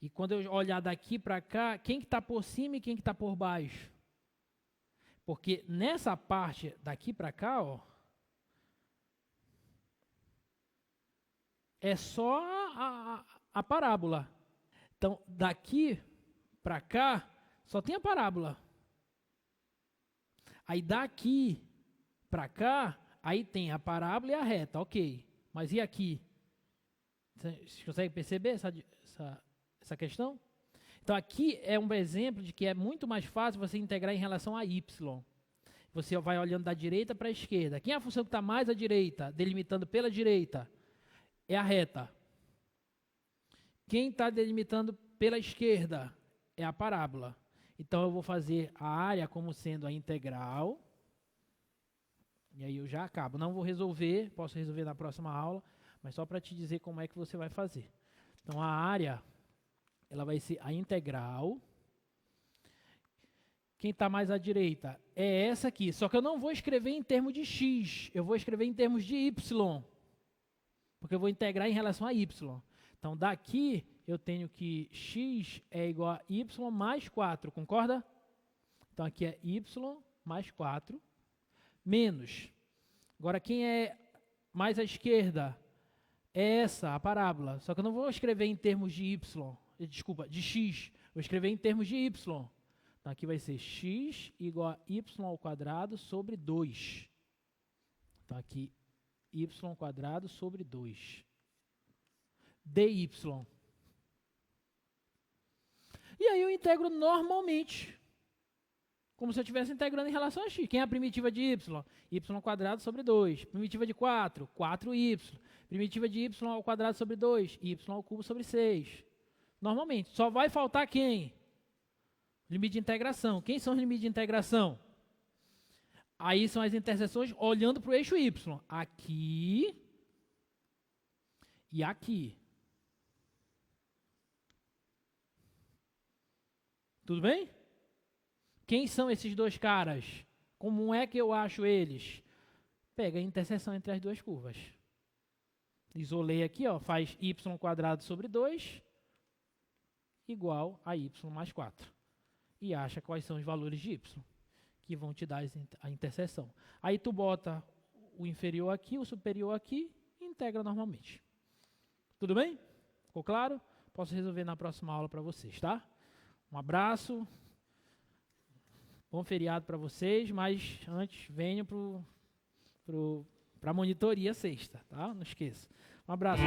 E quando eu olhar daqui para cá, quem que está por cima e quem que está por baixo? Porque nessa parte daqui para cá, ó, é só a parábola. Então, daqui para cá, só tem a parábola. Aí daqui para cá, aí tem a parábola e a reta, ok. Mas e aqui? Você consegue perceber essa questão? Então, aqui é um exemplo de que é muito mais fácil você integrar em relação a y. Você vai olhando da direita para a esquerda. Quem é a função que está mais à direita, delimitando pela direita? É a reta. Quem está delimitando pela esquerda? É a parábola. Então, eu vou fazer a área como sendo a integral. E aí eu já acabo. Não vou resolver, posso resolver na próxima aula, mas só para te dizer como é que você vai fazer. Então, a área, ela vai ser a integral. Quem está mais à direita é essa aqui. Só que eu não vou escrever em termos de x, eu vou escrever em termos de y. Porque eu vou integrar em relação a y. Então, daqui eu tenho que x é igual a y mais 4, concorda? Então, aqui é y mais 4, menos. Agora, quem é mais à esquerda é essa, a parábola. Só que eu não vou escrever em termos de y, desculpa, de x. Vou escrever em termos de y. Então, aqui vai ser x igual a y ao quadrado sobre 2. Então, aqui, y quadrado sobre 2. dy. E aí eu integro normalmente, como se eu estivesse integrando em relação a x. Quem é a primitiva de y? Y quadrado sobre 2. Primitiva de 4, 4y. Primitiva de y ao quadrado sobre 2, y ao cubo sobre 6. Normalmente. Só vai faltar quem? Limite de integração. Quem são os limites de integração? Aí são as interseções olhando para o eixo y. Aqui e aqui. Tudo bem? Quem são esses dois caras? Como é que eu acho eles? Pega a interseção entre as duas curvas. Isolei aqui, ó, faz y quadrado sobre 2 igual a y mais 4. E acha quais são os valores de y, que vão te dar a interseção. Aí tu bota o inferior aqui, o superior aqui, e integra normalmente. Tudo bem? Ficou claro? Posso resolver na próxima aula para vocês, tá? Um abraço. Bom feriado para vocês, mas antes venham para a monitoria sexta, tá? Não esqueça. Um abraço.